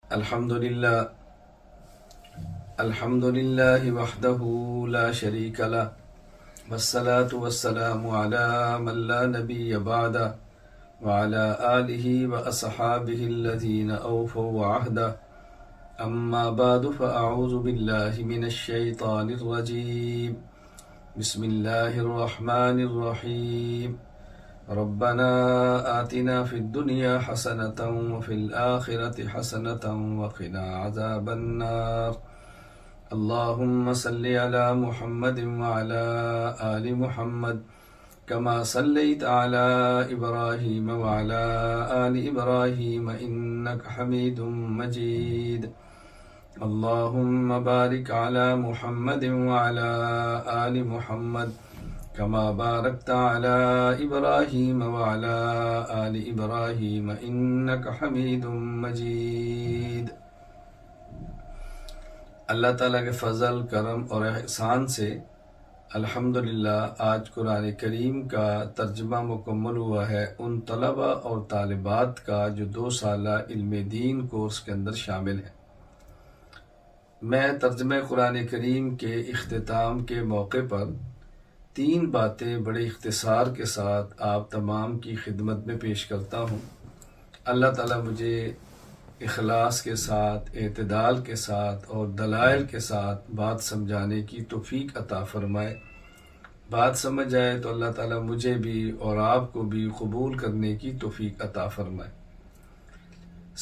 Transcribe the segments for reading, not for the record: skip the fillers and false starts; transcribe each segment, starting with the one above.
الحمد لله وحده لا شريك له والصلاة والسلام على من لا نبي بعده وعلى آله وأصحابه الذين أوفوا عهده أما بعد فأعوذ بالله من الشيطان الرجيم بسم الله الرحمن الرحيم ربنا آتنا في الدنيا حسنة وفي الآخرة حسنة وقنا عذاب النار اللهم صل على محمد وعلى آل محمد كما صليت على إبراهيم وعلى آل إبراهيم إنك حميد مجيد اللهم بارك على محمد وعلى آل محمد كما باركت على إبراهيم وعلى آل إبراهيم إنك حميد مجيد۔ اللہ تعالیٰ کے فضل، کرم اور احسان سے الحمدللہ آج قرآن کریم کا ترجمہ مکمل ہوا ہے ان طلباء اور طالبات کا جو 2 سالہ علم دین کورس کے اندر شامل ہیں۔ میں ترجمہ قرآن کریم کے اختتام کے موقع پر 3 باتیں بڑے اختصار کے ساتھ آپ تمام کی خدمت میں پیش کرتا ہوں۔ اللہ تعالیٰ مجھے اخلاص کے ساتھ، اعتدال کے ساتھ اور دلائل کے ساتھ بات سمجھانے کی توفیق عطا فرمائے۔ بات سمجھ آئے تو اللہ تعالیٰ مجھے بھی اور آپ کو بھی قبول کرنے کی توفیق عطا فرمائے۔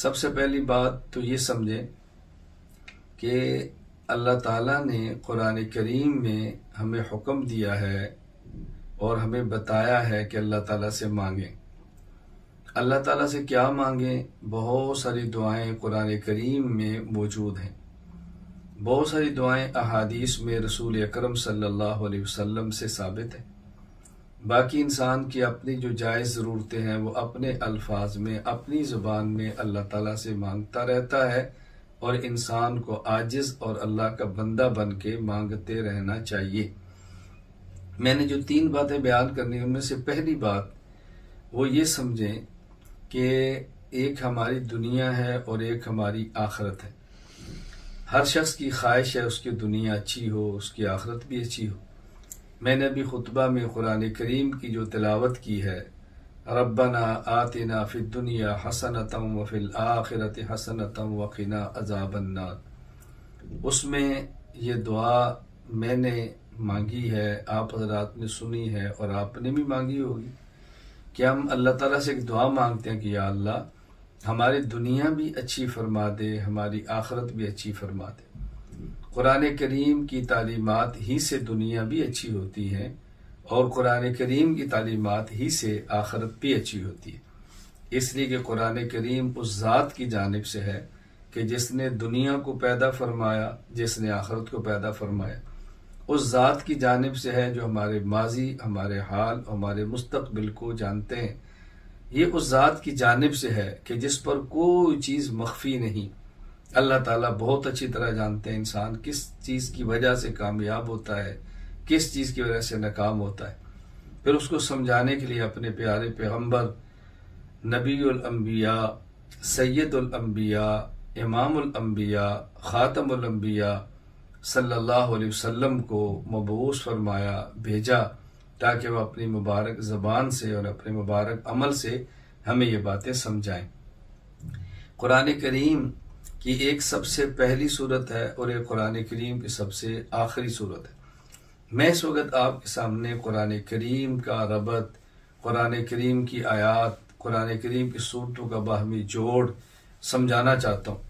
سب سے پہلی بات تو یہ سمجھیں کہ اللہ تعالیٰ نے قرآن کریم میں ہمیں حکم دیا ہے اور ہمیں بتایا ہے کہ اللہ تعالیٰ سے مانگیں۔ اللہ تعالیٰ سے کیا مانگیں؟ بہت ساری دعائیں قرآن کریم میں موجود ہیں، بہت ساری دعائیں احادیث میں رسول اکرم صلی اللہ علیہ وسلم سے ثابت ہیں۔ باقی انسان کی اپنی جو جائز ضرورتیں ہیں وہ اپنے الفاظ میں، اپنی زبان میں اللہ تعالیٰ سے مانگتا رہتا ہے، اور انسان کو عاجز اور اللہ کا بندہ بن کے مانگتے رہنا چاہیے۔ میں نے جو 3 باتیں بیان کرنی ان میں سے پہلی بات وہ یہ سمجھیں کہ ایک ہماری دنیا ہے اور ایک ہماری آخرت ہے۔ ہر شخص کی خواہش ہے اس کی دنیا اچھی ہو، اس کی آخرت بھی اچھی ہو۔ میں نے ابھی خطبہ میں قرآن کریم کی جو تلاوت کی ہے، ربنا آتنا فی الدنیا حسنۃ وفی الآخرۃ حسنۃ وقنا عذاب النار، اس میں یہ دعا میں نے مانگی ہے، آپ حضرات نے سنی ہے اور آپ نے بھی مانگی ہوگی کہ ہم اللہ تعالیٰ سے ایک دعا مانگتے ہیں کہ یا اللہ ہماری دنیا بھی اچھی فرما دے، ہماری آخرت بھی اچھی فرما دے۔ قرآن کریم کی تعلیمات ہی سے دنیا بھی اچھی ہوتی ہے اور قرآن کریم کی تعلیمات ہی سے آخرت بھی اچھی ہوتی ہے، اس لیے کہ قرآن کریم اس ذات کی جانب سے ہے کہ جس نے دنیا کو پیدا فرمایا، جس نے آخرت کو پیدا فرمایا، اس ذات کی جانب سے ہے جو ہمارے ماضی، ہمارے حال، ہمارے مستقبل کو جانتے ہیں۔ یہ اس ذات کی جانب سے ہے کہ جس پر کوئی چیز مخفی نہیں۔ اللہ تعالیٰ بہت اچھی طرح جانتے ہیں انسان کس چیز کی وجہ سے کامیاب ہوتا ہے، کس چیز کی وجہ سے ناکام ہوتا ہے، پھر اس کو سمجھانے کے لیے اپنے پیارے پیغمبر، نبی الانبیاء، سید الانبیاء، امام الانبیاء، خاتم الانبیاء صلی اللہ علیہ وسلم کو مبعوث فرمایا، بھیجا، تاکہ وہ اپنی مبارک زبان سے اور اپنے مبارک عمل سے ہمیں یہ باتیں سمجھائیں۔ قرآن کریم کی ایک سب سے پہلی صورت ہے اور ایک قرآن کریم کی سب سے آخری صورت ہے۔ میں اس وقت آپ کے سامنے قرآن کریم کا ربط، قرآن کریم کی آیات، قرآن کریم کی صورتوں کا باہمی جوڑ سمجھانا چاہتا ہوں،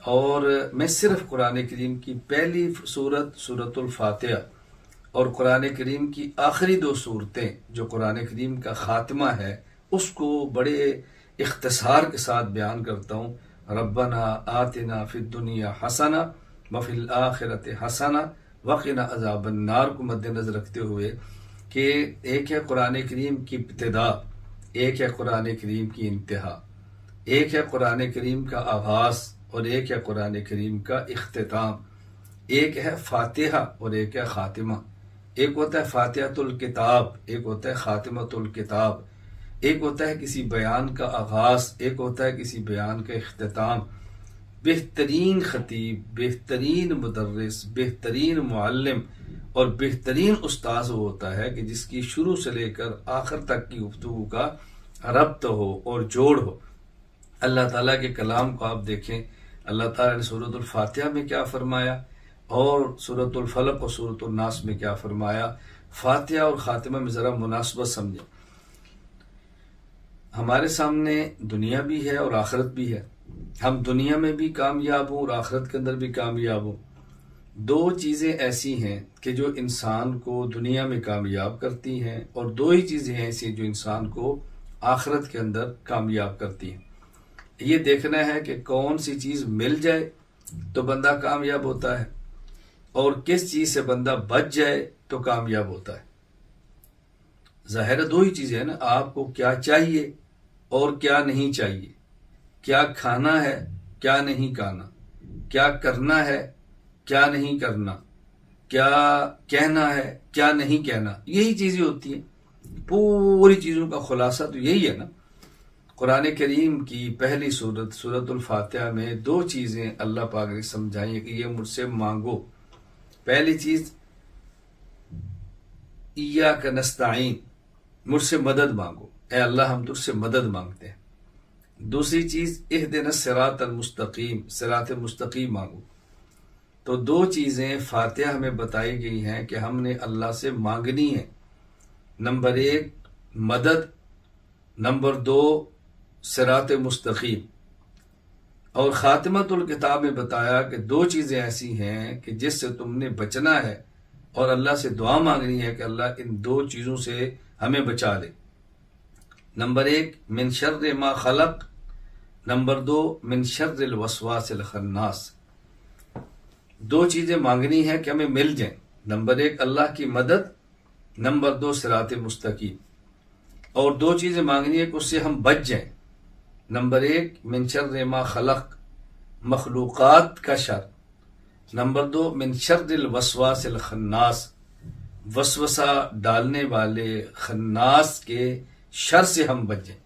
اور میں صرف قرآن کریم کی پہلی صورت سورۃ الفاتحہ اور قرآن کریم کی آخری 2 صورتیں جو قرآن کریم کا خاتمہ ہے اس کو بڑے اختصار کے ساتھ بیان کرتا ہوں۔ ربنا آتنا فی الدنیا حسنہ وفی الآخرۃ حسنہ وقنا عذاب النار کو مد نظر رکھتے ہوئے کہ ایک ہے قرآن کریم کی ابتدا، ایک ہے قرآن کریم کی انتہا، ایک ہے قرآن کریم کا آغاز اور ایک ہے قرآن کریم کا اختتام، ایک ہے فاتحہ اور ایک ہے خاتمہ۔ ایک ہوتا ہے فاتحۃ الکتاب، ایک ہوتا ہے خاتمۃ الکتاب، ایک ہوتا ہے کسی بیان کا آغاز، ایک ہوتا ہے کسی بیان کا اختتام۔ بہترین خطیب، بہترین مدرس، بہترین معلم اور بہترین استاذ وہ ہوتا ہے کہ جس کی شروع سے لے کر آخر تک کی گفتگو کا ربط ہو اور جوڑ ہو۔ اللہ تعالیٰ کے کلام کو آپ دیکھیں، اللہ تعالیٰ نے سورۃ الفاتحہ میں کیا فرمایا اور سورۃ الفلق اور سورۃ الناس میں کیا فرمایا۔ فاتحہ اور خاتمہ میں ذرا مناسبت سمجھیں۔ ہمارے سامنے دنیا بھی ہے اور آخرت بھی ہے، ہم دنیا میں بھی کامیاب ہوں اور آخرت کے اندر بھی کامیاب ہوں۔ دو چیزیں ایسی ہیں کہ جو انسان کو دنیا میں کامیاب کرتی ہیں، اور دو ہی چیزیں ایسی ہیں جو انسان کو آخرت کے اندر کامیاب کرتی ہیں۔ یہ دیکھنا ہے کہ کون سی چیز مل جائے تو بندہ کامیاب ہوتا ہے، اور کس چیز سے بندہ بچ جائے تو کامیاب ہوتا ہے۔ ظاہر دو ہی چیزیں ہیں نا، آپ کو کیا چاہیے اور کیا نہیں چاہیے، کیا کھانا ہے کیا نہیں کھانا، کیا کرنا ہے کیا نہیں کرنا، کیا کہنا ہے کیا نہیں کہنا، یہی چیزیں ہوتی ہیں۔ پوری چیزوں کا خلاصہ تو یہی ہے نا۔ قرآن کریم کی پہلی سورۃ الفاتحہ میں دو چیزیں اللہ پاک نے سمجھائی کہ یہ مجھ سے مانگو۔ پہلی چیز ایاک نستعین، مجھ سے مدد مانگو، اے اللہ ہم تجھ سے مدد مانگتے ہیں۔ دوسری چیز اہدنا الصراط المستقیم، صراط مستقیم مانگو۔ تو دو چیزیں فاتحہ میں بتائی گئی ہیں کہ ہم نے اللہ سے مانگنی ہے۔ نمبر 1 مدد، نمبر 2 صراط مستقیم۔ اور خاتمۃ الکتاب میں بتایا کہ دو چیزیں ایسی ہیں کہ جس سے تم نے بچنا ہے اور اللہ سے دعا مانگنی ہے کہ اللہ ان دو چیزوں سے ہمیں بچا لے۔ نمبر 1 من شر ما خلق، نمبر 2 من شر الوسواس الخناس۔ دو چیزیں مانگنی ہے کہ ہمیں مل جائیں۔ نمبر 1 اللہ کی مدد، نمبر 2 صراط مستقیم۔ اور دو چیزیں مانگنی ہے کہ اس سے ہم بچ جائیں۔ نمبر 1 من شر ما خلق، مخلوقات کا شر۔ نمبر 2 من شر الوسواس الخناس، وسوسہ ڈالنے والے خناس کے شر سے ہم بچ جائیں۔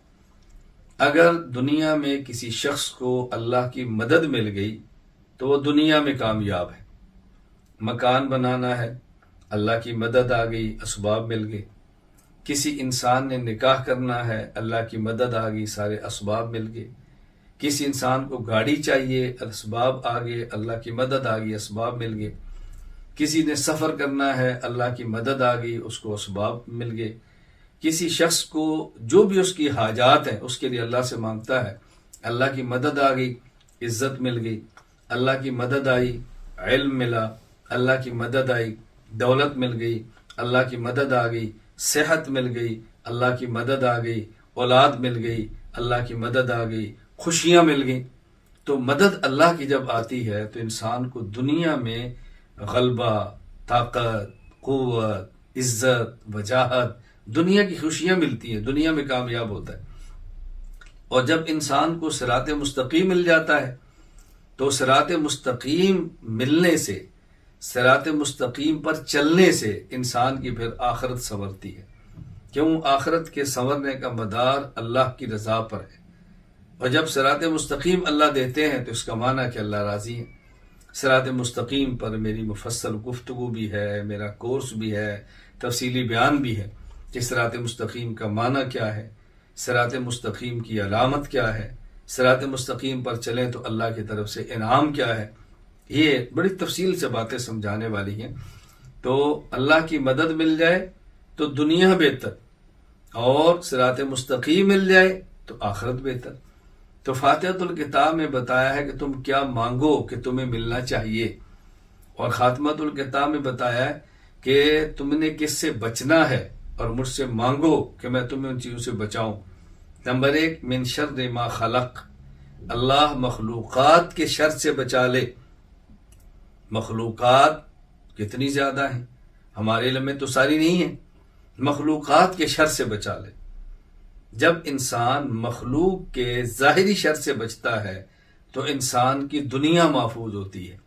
اگر دنیا میں کسی شخص کو اللہ کی مدد مل گئی تو وہ دنیا میں کامیاب ہے۔ مکان بنانا ہے، اللہ کی مدد آ گئی، اسباب مل گئے۔ کسی انسان نے نکاح کرنا ہے، اللہ کی مدد آ گئی، سارے اسباب مل گئے۔ کسی انسان کو گاڑی چاہیے، اسباب آ گئے، اللہ کی مدد آ گئی، اسباب مل گئے۔ کسی نے سفر کرنا ہے، اللہ کی مدد آ گئی، اس کو اسباب مل گئے۔ کسی شخص کو جو بھی اس کی حاجات ہیں اس کے لیے اللہ سے مانگتا ہے، اللہ کی مدد آ گئی، عزت مل گئی، اللہ کی مدد آئی، علم ملا، اللہ کی مدد آئی، دولت مل گئی، اللہ کی مدد آ گئی، صحت مل گئی، اللہ کی مدد آ گئی، اولاد مل گئی، اللہ کی مدد آ گئی، خوشیاں مل گئیں۔ تو مدد اللہ کی جب آتی ہے تو انسان کو دنیا میں غلبہ، طاقت، قوت، عزت، وجاہت، دنیا کی خوشیاں ملتی ہیں، دنیا میں کامیاب ہوتا ہے۔ اور جب انسان کو صراط مستقیم مل جاتا ہے تو صراط مستقیم ملنے سے، صراط مستقیم پر چلنے سے انسان کی پھر آخرت سنورتی ہے۔ کیوں؟ آخرت کے سنورنے کا مدار اللہ کی رضا پر ہے۔ اور جب صراط مستقیم اللہ دیتے ہیں تو اس کا معنی کہ اللہ راضی ہے۔ صراط مستقیم پر میری مفصل گفتگو بھی ہے، میرا کورس بھی ہے، تفصیلی بیان بھی ہے کہ صراط مستقیم کا معنی کیا ہے، صراط مستقیم کی علامت کیا ہے، صراط مستقیم پر چلیں تو اللہ کی طرف سے انعام کیا ہے۔ یہ بڑی تفصیل سے باتیں سمجھانے والی ہیں۔ تو اللہ کی مدد مل جائے تو دنیا بہتر، اور صراط مستقیم مل جائے تو آخرت بہتر۔ تو فاتحۃ الکتاب میں بتایا ہے کہ تم کیا مانگو کہ تمہیں ملنا چاہیے، اور خاتمۃ الکتاب میں بتایا ہے کہ تم نے کس سے بچنا ہے اور مجھ سے مانگو کہ میں تمہیں ان چیزوں سے بچاؤں۔ نمبر 1 من شر ما خلق، اللہ مخلوقات کے شر سے بچا لے۔ مخلوقات کتنی زیادہ ہیں، ہمارے علم میں تو ساری نہیں ہیں، مخلوقات کے شر سے بچا لے۔ جب انسان مخلوق کے ظاہری شر سے بچتا ہے تو انسان کی دنیا محفوظ ہوتی ہے۔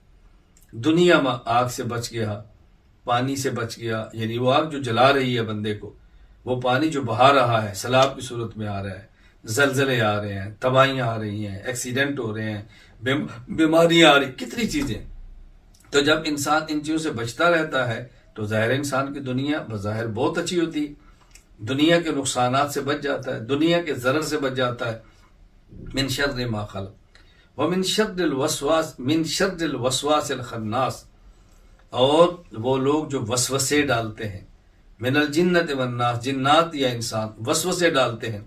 دنیا میں آگ سے بچ گیا، پانی سے بچ گیا، یعنی وہ آگ جو جلا رہی ہے بندے کو، وہ پانی جو بہا رہا ہے، سیلاب کی صورت میں آ رہا ہے، زلزلے آ رہے ہیں، تباہیاں آ رہی ہیں، ایکسیڈنٹ ہو رہے ہیں، بیماریاں آ رہی، کتنی چیزیں. تو جب انسان ان چیزوں سے بچتا رہتا ہے تو ظاہر انسان کی دنیا بظاہر بہت اچھی ہوتی ہے، دنیا کے نقصانات سے بچ جاتا ہے، دنیا کے ضرر سے بچ جاتا ہے. من شر ما خلق ومن شر الوسواس الخناس، اور وہ لوگ جو وسوسے ڈالتے ہیں، من الجنت والناس، جنات یا انسان وسوسے ڈالتے ہیں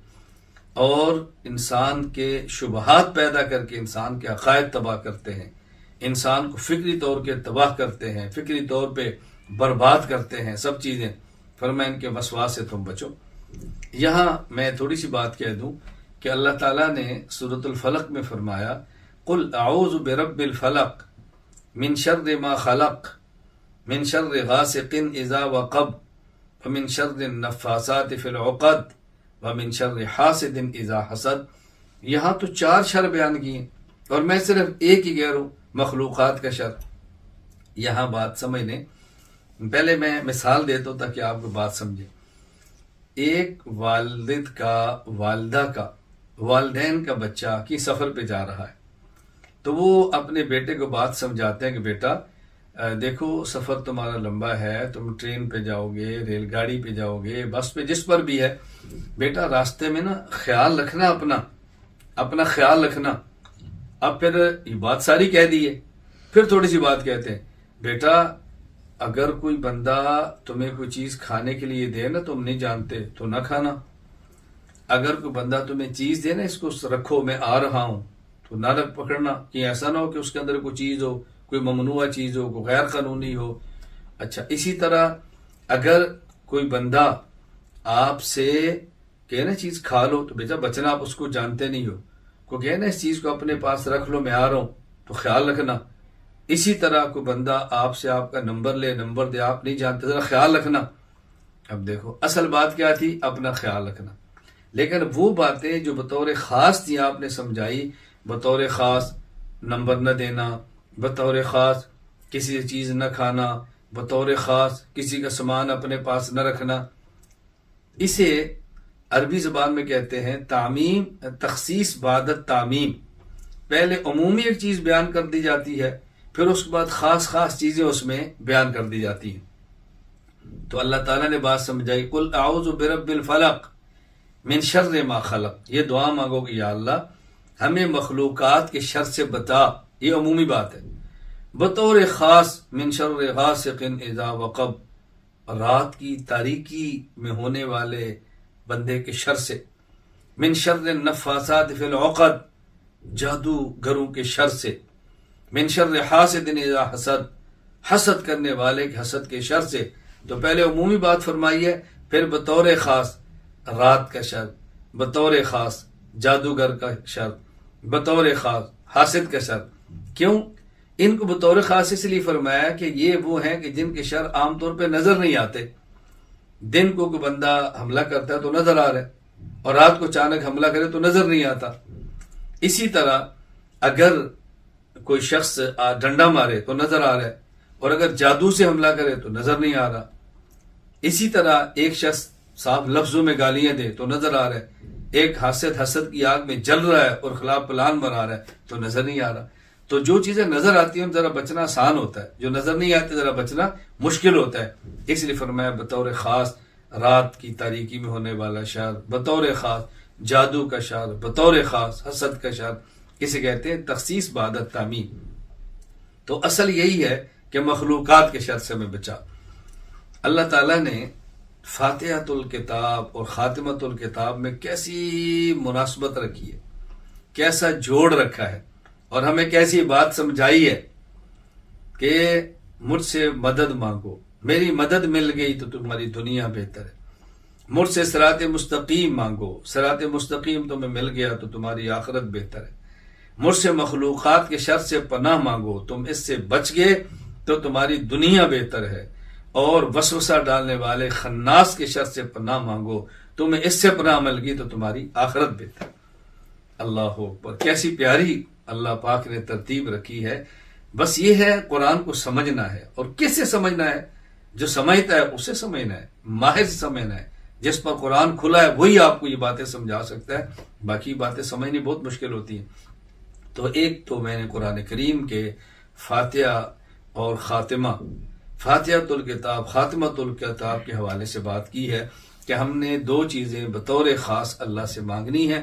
اور انسان کے شبہات پیدا کر کے انسان کے عقائد تباہ کرتے ہیں، انسان کو فکری طور کے تباہ کرتے ہیں، فکری طور پہ برباد کرتے ہیں سب چیزیں. فرمایا ان کے وسواس سے تم بچو. یہاں میں تھوڑی سی بات کہہ دوں کہ اللہ تعالیٰ نے سورۃ الفلق میں فرمایا قل اعوذ برب الفلق من شر ما خلق من شر غاسق اذا وقب ومن شر النفاثات فی العقد ومن شر حاسد اذا حسد. یہاں تو 4 شر بیان کیے اور میں صرف ایک ہی کہہ رہا ہوں، مخلوقات کا شر. یہاں بات سمجھ لیں، پہلے میں مثال دیتا ہوں تاکہ آپ کو بات سمجھیں. ایک والد کا، والدہ کا، والدین کا بچہ کی سفر پہ جا رہا ہے تو وہ اپنے بیٹے کو بات سمجھاتے ہیں کہ بیٹا دیکھو سفر تمہارا لمبا ہے، تم ٹرین پہ جاؤ گے، ریل گاڑی پہ جاؤ گے، بس پہ، جس پر بھی ہے، بیٹا راستے میں نا خیال رکھنا، اپنا خیال رکھنا. اب پھر یہ بات ساری کہہ دی ہے، پھر تھوڑی سی بات کہتے ہیں بیٹا اگر کوئی بندہ تمہیں کوئی چیز کھانے کے لیے دے نا، تم نہیں جانتے تو نہ کھانا. اگر کوئی بندہ تمہیں چیز دے نا، اس کو رکھو میں آ رہا ہوں، تو نہ رکھ پکڑنا، کہ ایسا نہ ہو کہ اس کے اندر کوئی چیز ہو، کوئی ممنوع چیز ہو، کوئی غیر قانونی ہو. اچھا اسی طرح اگر کوئی بندہ آپ سے کہ نا چیز کھا لو تو بیٹا بچنا، آپ اس کو جانتے نہیں ہو، کو کہ نا اس چیز کو اپنے پاس رکھ لو میں آ رہا ہوں، تو خیال رکھنا. اسی طرح کوئی بندہ آپ سے آپ کا نمبر لے، نمبر دے، آپ نہیں جانتے، ذرا خیال رکھنا. اب دیکھو اصل بات کیا تھی، اپنا خیال رکھنا. لیکن وہ باتیں جو بطور خاص تھی آپ نے سمجھائی، بطور خاص نمبر نہ دینا، بطور خاص کسی چیز نہ کھانا، بطور خاص کسی کا سامان اپنے پاس نہ رکھنا، اسے عربی زبان میں کہتے ہیں تعمیم، تخصیص بعد تعمیم. پہلے عمومی ایک چیز بیان کر دی جاتی ہے، پھر اس کے بعد خاص چیزیں اس میں بیان کر دی جاتی ہیں. تو اللہ تعالیٰ نے بات سمجھائی قل اعوذ برب الفلق من شر ما خلق. یہ دعا مانگو کہ یا اللہ ہمیں مخلوقات کے شر سے بتا، یہ عمومی بات ہے. بطور خاص من شر غاسق اذا وقب، رات کی تاریکی میں ہونے والے بندے کے شر سے. من شر النفاثات فی العقد، جادوگروں کے شر سے. من شر حاسد اذا حسد، حسد کرنے والے کے حسد کے شر سے. تو پہلے عمومی بات فرمائی ہے، پھر بطور خاص رات کا شر، بطور خاص جادوگر کا شر، بطور خاص حاسد کا شر. کیوں ان کو بطور خاص اس لیے فرمایا کہ یہ وہ ہیں کہ جن کے شر عام طور پہ نظر نہیں آتے. دن کو کوئی بندہ حملہ کرتا ہے تو نظر آ رہا ہے، اور رات کو اچانک حملہ کرے تو نظر نہیں آتا. اسی طرح اگر کوئی شخص ڈنڈا مارے تو نظر آ رہا ہے، اور اگر جادو سے حملہ کرے تو نظر نہیں آ رہا. اسی طرح ایک شخص صاف لفظوں میں گالیاں دے تو نظر آ رہا ہے، ایک حسد کی آگ میں جل رہا ہے اور خلاف پلان بنا رہا ہے تو نظر نہیں آ رہا. تو جو چیزیں نظر آتی ہیں ذرا بچنا آسان ہوتا ہے، جو نظر نہیں آتی ذرا بچنا مشکل ہوتا ہے. اس لیے فرمایا بطور خاص رات کی تاریکی میں ہونے والا شر، بطور خاص جادو کا شر، بطور خاص حسد کا شر. اسے کہتے ہیں تخصیص بعد تعمیم. تو اصل یہی ہے کہ مخلوقات کے شر سے میں بچا. اللہ تعالیٰ نے فاتحۃ الکتاب اور خاتمۃ الکتاب میں کیسی مناسبت رکھی ہے، کیسا جوڑ رکھا ہے، اور ہمیں کیسی بات سمجھائی ہے کہ مجھ سے مدد مانگو، میری مدد مل گئی تو تمہاری دنیا بہتر ہے. مجھ سے صراط مستقیم مانگو، صراط مستقیم تمہیں مل گیا تو تمہاری آخرت بہتر ہے. مجھ سے مخلوقات کے شر سے پناہ مانگو، تم اس سے بچ گئے تو تمہاری دنیا بہتر ہے. اور وسوسہ ڈالنے والے خناس کے شر سے پناہ مانگو، تمہیں اس سے پناہ مل گئی تو تمہاری آخرت بہتر. اللہ اکبر، کیسی پیاری اللہ پاک نے ترتیب رکھی ہے. بس یہ ہے قرآن کو سمجھنا ہے، اور کس سے سمجھنا ہے؟ جو سمجھتا ہے اسے سمجھنا ہے، ماہر سے سمجھنا ہے، جس پر قرآن کھلا ہے وہی آپ کو یہ باتیں سمجھا سکتا ہے، باقی باتیں سمجھنی بہت مشکل ہوتی ہیں۔ تو ایک تو میں نے قرآن کریم کے فاتحہ اور خاتمہ، فاتحۃ الکتاب خاتمۃ الکتاب کے حوالے سے بات کی ہے کہ ہم نے دو چیزیں بطور خاص اللہ سے مانگنی ہے۔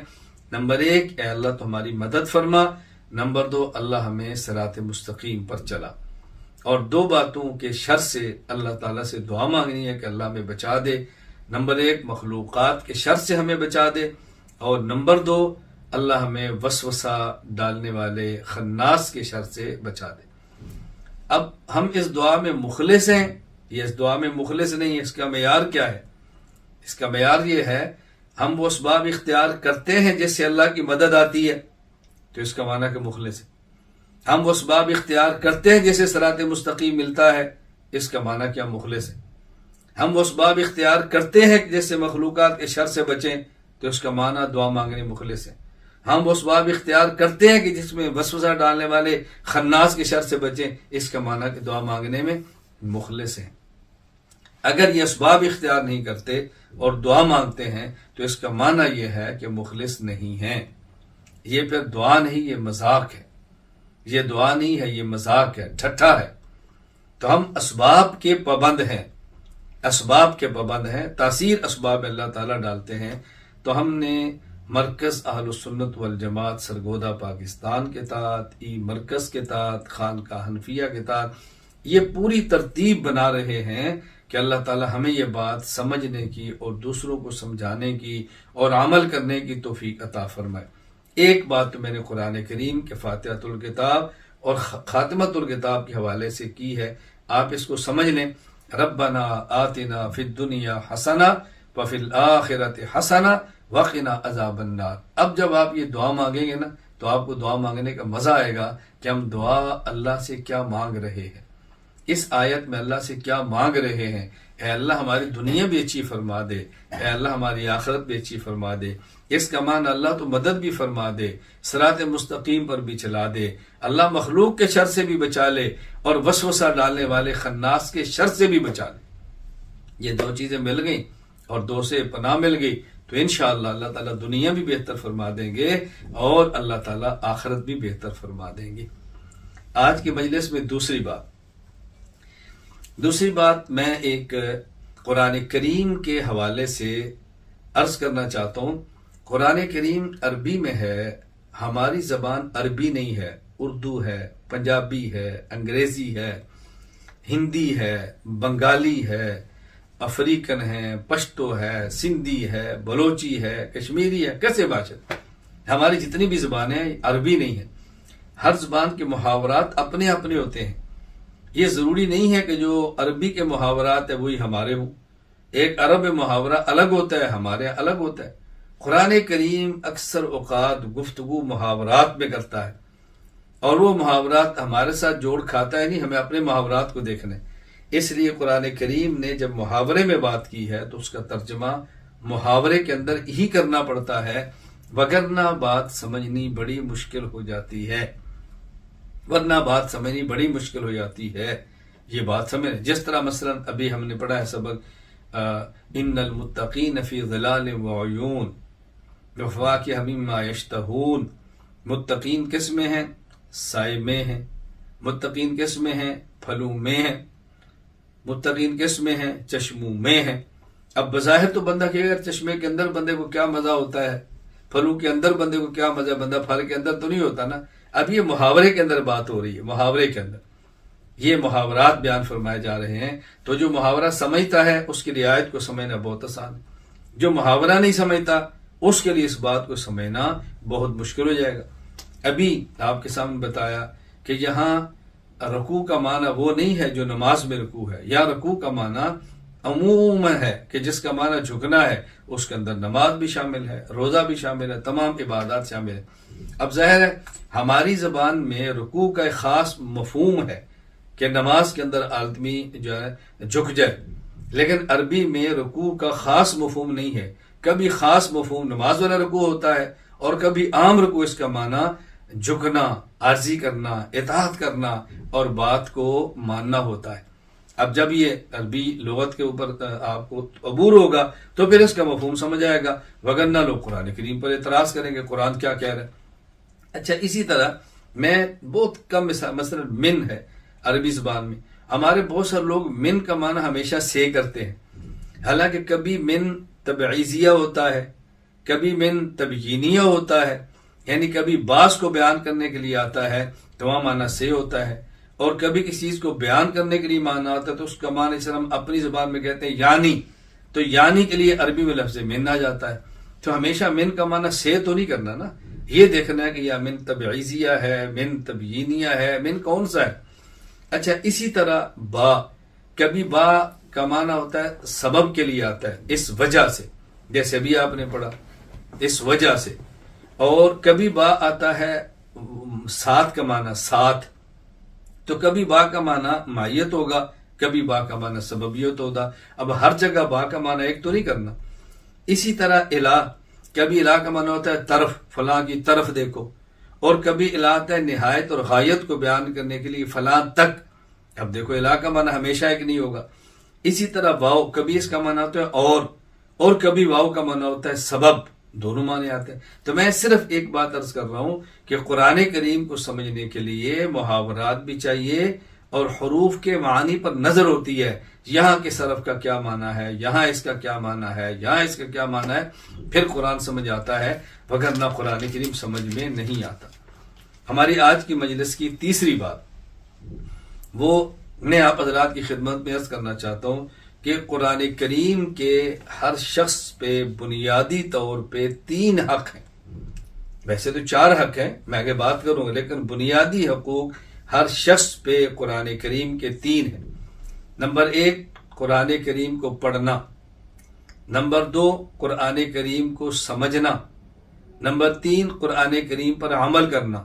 نمبر ایک، اے اللہ تو ہماری مدد فرما، نمبر دو، اللہ ہمیں صراط مستقیم پر چلا۔ اور دو باتوں کے شر سے اللہ تعالیٰ سے دعا مانگنی ہے کہ اللہ ہمیں بچا دے۔ نمبر ایک، مخلوقات کے شر سے ہمیں بچا دے، اور نمبر دو، اللہ ہمیں وسوسہ ڈالنے والے خناس کے شر سے بچا دے۔ اب ہم اس دعا میں مخلص ہیں، یہ اس دعا میں مخلص نہیں ہے، اس کا معیار کیا ہے؟ اس کا معیار یہ ہے، ہم وہ اسباب اختیار کرتے ہیں جس سے اللہ کی مدد آتی ہے، تو اس کا معنی کہ مخلص ہے۔ ہم وہ اسباب اختیار کرتے ہیں جیسے صراط مستقیم ملتا ہے، اس کا معنی کیا؟ مخلص ہے۔ ہم وہ اسباب اختیار کرتے ہیں جیسے مخلوقات کے شر سے بچیں، تو اس کا معنی دعا مانگنے مخلص ہے۔ ہم وہ اسباب اختیار کرتے ہیں کہ جس میں وسوسہ ڈالنے والے خناس کے شر سے بچیں، اس کا معنی کہ دعا مانگنے میں مخلص ہیں۔ اگر یہ اسباب اختیار نہیں کرتے اور دعا مانگتے ہیں تو اس کا معنی یہ ہے کہ مخلص نہیں ہیں۔ یہ پھر دعا نہیں، یہ مذاق ہے۔ یہ دعا نہیں ہے، یہ مذاق ہے، ٹھٹھا ہے۔ تو ہم اسباب کے پابند ہیں، اسباب کے پابند ہیں، تاثیر اسباب اللہ تعالیٰ ڈالتے ہیں۔ تو ہم نے مرکز اہل السنت والجماعت سرگودا پاکستان کے تحت، ای مرکز کے تحت، خانقاہ حنفیہ کے تحت یہ پوری ترتیب بنا رہے ہیں کہ اللہ تعالیٰ ہمیں یہ بات سمجھنے کی اور دوسروں کو سمجھانے کی اور عمل کرنے کی توفیق عطا فرمائے۔ ایک بات تو میں نے قرآن کریم کے فاتحۃ الکتاب اور خاتمۃ الکتاب کے حوالے سے کی ہے، آپ اس کو سمجھ لیں۔ ربنا آتنا فی الدنیا حسنہ وفی الآخرۃ حسنہ وقنا عذاب النار۔ اب جب آپ یہ دعا مانگیں گے نا تو آپ کو دعا مانگنے کا مزہ آئے گا کہ ہم دعا اللہ سے کیا مانگ رہے ہیں، اس آیت میں اللہ سے کیا مانگ رہے ہیں۔ اے اللہ ہماری دنیا بھی اچھی فرما دے، اے اللہ ہماری آخرت بھی اچھی فرما دے۔ اس کا معنی اللہ تو مدد بھی فرما دے، صراط مستقیم پر بھی چلا دے، اللہ مخلوق کے شر سے بھی بچا لے اور وسوسہ ڈالنے والے خناس کے شر سے بھی بچا لے۔ یہ دو چیزیں مل گئیں اور دو سے پناہ مل گئی تو انشاءاللہ اللہ تعالیٰ دنیا بھی بہتر فرما دیں گے اور اللہ تعالیٰ آخرت بھی بہتر فرما دیں گے۔ آج کی مجلس میں دوسری بات میں ایک قرآن کریم کے حوالے سے عرض کرنا چاہتا ہوں۔ قرآن کریم عربی میں ہے، ہماری زبان عربی نہیں ہے، اردو ہے، پنجابی ہے، انگریزی ہے، ہندی ہے، بنگالی ہے، افریقن ہے، پشتو ہے، سندھی ہے، بلوچی ہے، کشمیری ہے، کیسے باشا ہماری جتنی بھی زبانیں ہیں عربی نہیں ہیں۔ ہر زبان کے محاورات اپنے اپنے ہوتے ہیں، یہ ضروری نہیں ہے کہ جو عربی کے محاورات ہیں وہی ہمارے ہوں۔ ایک عرب محاورہ الگ ہوتا ہے، ہمارے الگ ہوتا ہے۔ قرآن کریم اکثر اوقات گفتگو محاورات میں کرتا ہے اور وہ محاورات ہمارے ساتھ جوڑ کھاتا ہے نہیں، ہمیں اپنے محاورات کو دیکھنا ہے۔ اس لیے قرآن کریم نے جب محاورے میں بات کی ہے تو اس کا ترجمہ محاورے کے اندر ہی کرنا پڑتا ہے، وگرنہ بات سمجھنی بڑی مشکل ہو جاتی ہے، یہ بات سمجھ۔ جس طرح مثلا ابھی ہم نے پڑھا ہے سبق ان المتقین فی ظلال وعیون وفواکہ مما یشتہون۔ متقین کس میں ہیں؟ سائے میں ہیں۔ متقین کس میں ہیں؟ پھلوں میں ہیں۔ متقین کس میں ہیں؟ چشموں میں ہیں۔ اب بظاہر تو بندہ کہ اگر چشمے کے اندر بندے کو کیا مزہ ہوتا ہے، پھلوں کے اندر بندے کو کیا مزہ، بندہ پھل کے اندر تو نہیں ہوتا نا۔ اب یہ محاورے کے اندر بات ہو رہی ہے، محاورے کے اندر یہ محاورات بیان فرمائے جا رہے ہیں۔ تو جو محاورہ سمجھتا ہے اس کی رعایت کو سمجھنا بہت آسان ہے، جو محاورہ نہیں سمجھتا اس کے لیے اس بات کو سمجھنا بہت مشکل ہو جائے گا۔ ابھی آپ کے سامنے بتایا کہ یہاں رکوع کا معنی وہ نہیں ہے جو نماز میں رکوع ہے، یا رکوع کا معنی عموم ہے کہ جس کا معنی جھکنا ہے، اس کے اندر نماز بھی شامل ہے، روزہ بھی شامل ہے، تمام عبادات شامل ہے۔ اب ظاہر ہے ہماری زبان میں رکوع کا ایک خاص مفہوم ہے کہ نماز کے اندر آدمی جو ہے جھک جائے، لیکن عربی میں رکوع کا خاص مفہوم نہیں ہے۔ کبھی خاص مفہوم نماز والا رکوع ہوتا ہے اور کبھی عام رکوع اس کا معنی جھکنا، عاجزی کرنا، اطاعت کرنا اور بات کو ماننا ہوتا ہے۔ اب جب یہ عربی لغت کے اوپر آپ کو عبور ہوگا تو پھر اس کا مفہوم سمجھ آئے گا، وگرنہ لوگ قرآن کریم پر اعتراض کریں گے قرآن کیا کہہ رہا ہے۔ اچھا، اسی طرح میں بہت کم مثلا من ہے عربی زبان میں، ہمارے بہت سارے لوگ من کا معنی ہمیشہ سے کرتے ہیں، حالانکہ کبھی من تبعیضیہ ہوتا ہے، کبھی من تبیینیہ ہوتا ہے، یعنی کبھی بعض کو بیان کرنے کے لیے آتا ہے تو وہاں معنی سے ہوتا ہے، اور کبھی کسی چیز کو بیان کرنے کے لیے معنی آتا ہے تو اس کا معنی جیسے ہم اپنی زبان میں کہتے ہیں یعنی، تو یعنی کے لیے عربی میں لفظ من آ جاتا ہے۔ تو ہمیشہ من کا معنی سے تو نہیں کرنا نا، یہ دیکھنا ہے کہ یا من تبعیضیہ ہے، من تبیینیہ ہے، من کون سا ہے۔ اچھا، اسی طرح با، کبھی با کا معنی ہوتا ہے سبب کے لیے آتا ہے، اس وجہ سے، جیسے ابھی آپ نے پڑھا اس وجہ سے، اور کبھی با آتا ہے ساتھ کا معنی ساتھ، تو کبھی با کا معنی مائیت ہوگا، کبھی با کا معنی سببیت ہوگا۔ اب ہر جگہ با کا معنی ایک تو نہیں کرنا۔ اسی طرح الہ، کبھی الہ کا معنی ہوتا ہے طرف، فلاں کی طرف دیکھو، اور کبھی الہ آتا ہے نہایت اور غایت کو بیان کرنے کے لیے، فلاں تک۔ اب دیکھو الہ کا معنی ہمیشہ ایک نہیں ہوگا۔ اسی طرح واو، کبھی اس کا معنی ہوتا ہے اور کبھی واو کا معنی ہوتا ہے سبب، دونوں معنی آتے ہیں۔ تو میں صرف ایک بات عرض کر رہا ہوں کہ قرآن کریم کو سمجھنے کے لیے محاورات بھی چاہیے، اور حروف کے معنی پر نظر ہوتی ہے، یہاں کے صرف کا کیا معنی ہے، یہاں اس کا کیا معنی ہے، یہاں اس کا کیا معنی ہے، پھر قرآن سمجھ آتا ہے، وگرنہ قرآن کریم سمجھ میں نہیں آتا۔ ہماری آج کی مجلس کی تیسری بات وہ میں آپ حضرات کی خدمت میں عرض کرنا چاہتا ہوں کہ قرآن کریم کے ہر شخص پہ بنیادی طور پہ 3 حق ہیں، ویسے تو 4 حق ہیں، میں آگے بات کروں گا، لیکن بنیادی حقوق ہر شخص پہ قرآن کریم کے 3 ہیں۔ نمبر 1، قرآن کریم کو پڑھنا، نمبر 2، قرآن کریم کو سمجھنا، نمبر 3، قرآن کریم پر عمل کرنا۔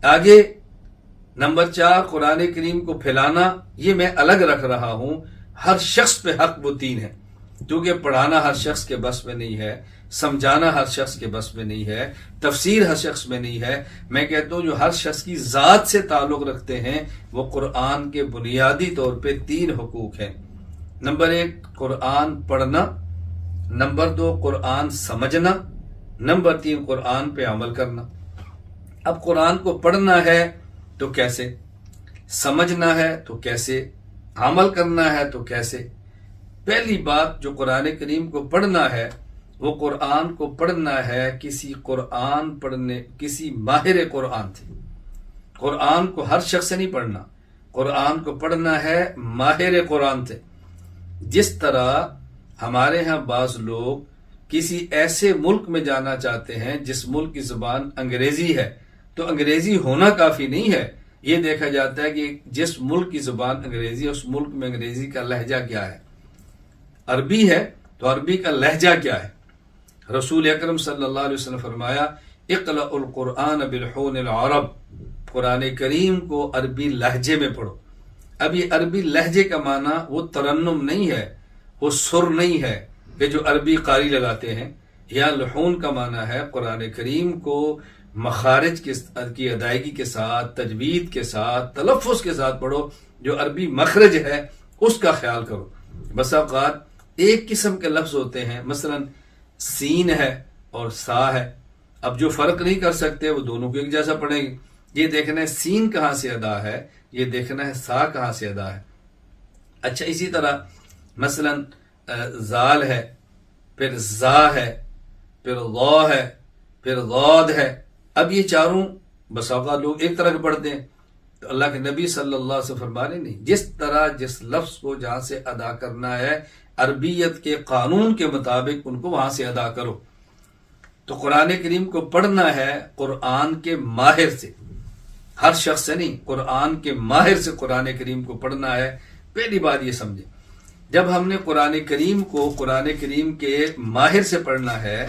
آگے نمبر 4، قرآن کریم کو پھیلانا، یہ میں الگ رکھ رہا ہوں، ہر شخص پہ حق وہ 3 ہیں، کیونکہ پڑھانا ہر شخص کے بس میں نہیں ہے، سمجھانا ہر شخص کے بس میں نہیں ہے، تفسیر ہر شخص میں نہیں ہے۔ میں کہتا ہوں جو ہر شخص کی ذات سے تعلق رکھتے ہیں وہ قرآن کے بنیادی طور پہ 3 حقوق ہیں۔ نمبر 1، قرآن پڑھنا، نمبر 2، قرآن سمجھنا، نمبر 3، قرآن پہ عمل کرنا۔ اب قرآن کو پڑھنا ہے تو کیسے، سمجھنا ہے تو کیسے، عمل کرنا ہے تو کیسے؟ پہلی بات، جو قرآن کریم کو پڑھنا ہے وہ قرآن کو پڑھنا ہے کسی ماہر قرآن سے۔ قرآن کو ہر شخص سے نہیں پڑھنا، قرآن کو پڑھنا ہے ماہر قرآن سے۔ جس طرح ہمارے ہاں بعض لوگ کسی ایسے ملک میں جانا چاہتے ہیں جس ملک کی زبان انگریزی ہے، تو انگریزی ہونا کافی نہیں ہے، یہ دیکھا جاتا ہے کہ جس ملک کی زبان انگریزی ہے اس ملک میں انگریزی کا لہجہ کیا ہے، عربی ہے تو عربی کا لہجہ کیا ہے۔ رسول اکرم صلی اللہ علیہ وسلم فرمایا، اقرأ القرآن بلحون العرب، قرآن کریم کو عربی لہجے میں پڑھو۔ اب یہ عربی لہجے کا معنی وہ ترنم نہیں ہے، وہ سر نہیں ہے کہ جو عربی قاری لگاتے ہیں، یا لحون کا معنی ہے قرآن کریم کو مخارج کی ادائیگی کے ساتھ، تجوید کے ساتھ، تلفظ کے ساتھ پڑھو، جو عربی مخرج ہے اس کا خیال کرو۔ بس اوقات ایک قسم کے لفظ ہوتے ہیں، مثلا سین ہے اور سا ہے، اب جو فرق نہیں کر سکتے وہ دونوں کو ایک جیسا پڑھیں گے، یہ دیکھنا ہے سین کہاں سے ادا ہے، یہ دیکھنا ہے سا کہاں سے ادا ہے۔ اچھا، اسی طرح مثلا زال ہے، پھر زا ہے، پھر ضا ہے، پھر ضاد ہے۔ اب یہ چاروں بس اوقات لوگ ایک طرح کے پڑھتے ہیں، تو اللہ کے نبی صلی اللہ علیہ وسلم فرمانے نہیں، جس طرح جس لفظ کو جہاں سے ادا کرنا ہے عربیت کے قانون کے مطابق ان کو وہاں سے ادا کرو۔ تو قرآن کریم کو پڑھنا ہے قرآن کے ماہر سے، ہر شخص سے نہیں، قرآن کے ماہر سے قرآن کریم کو پڑھنا ہے۔ پہلی بات یہ سمجھیں، جب ہم نے قرآن کریم کو قرآن کریم کے ماہر سے پڑھنا ہے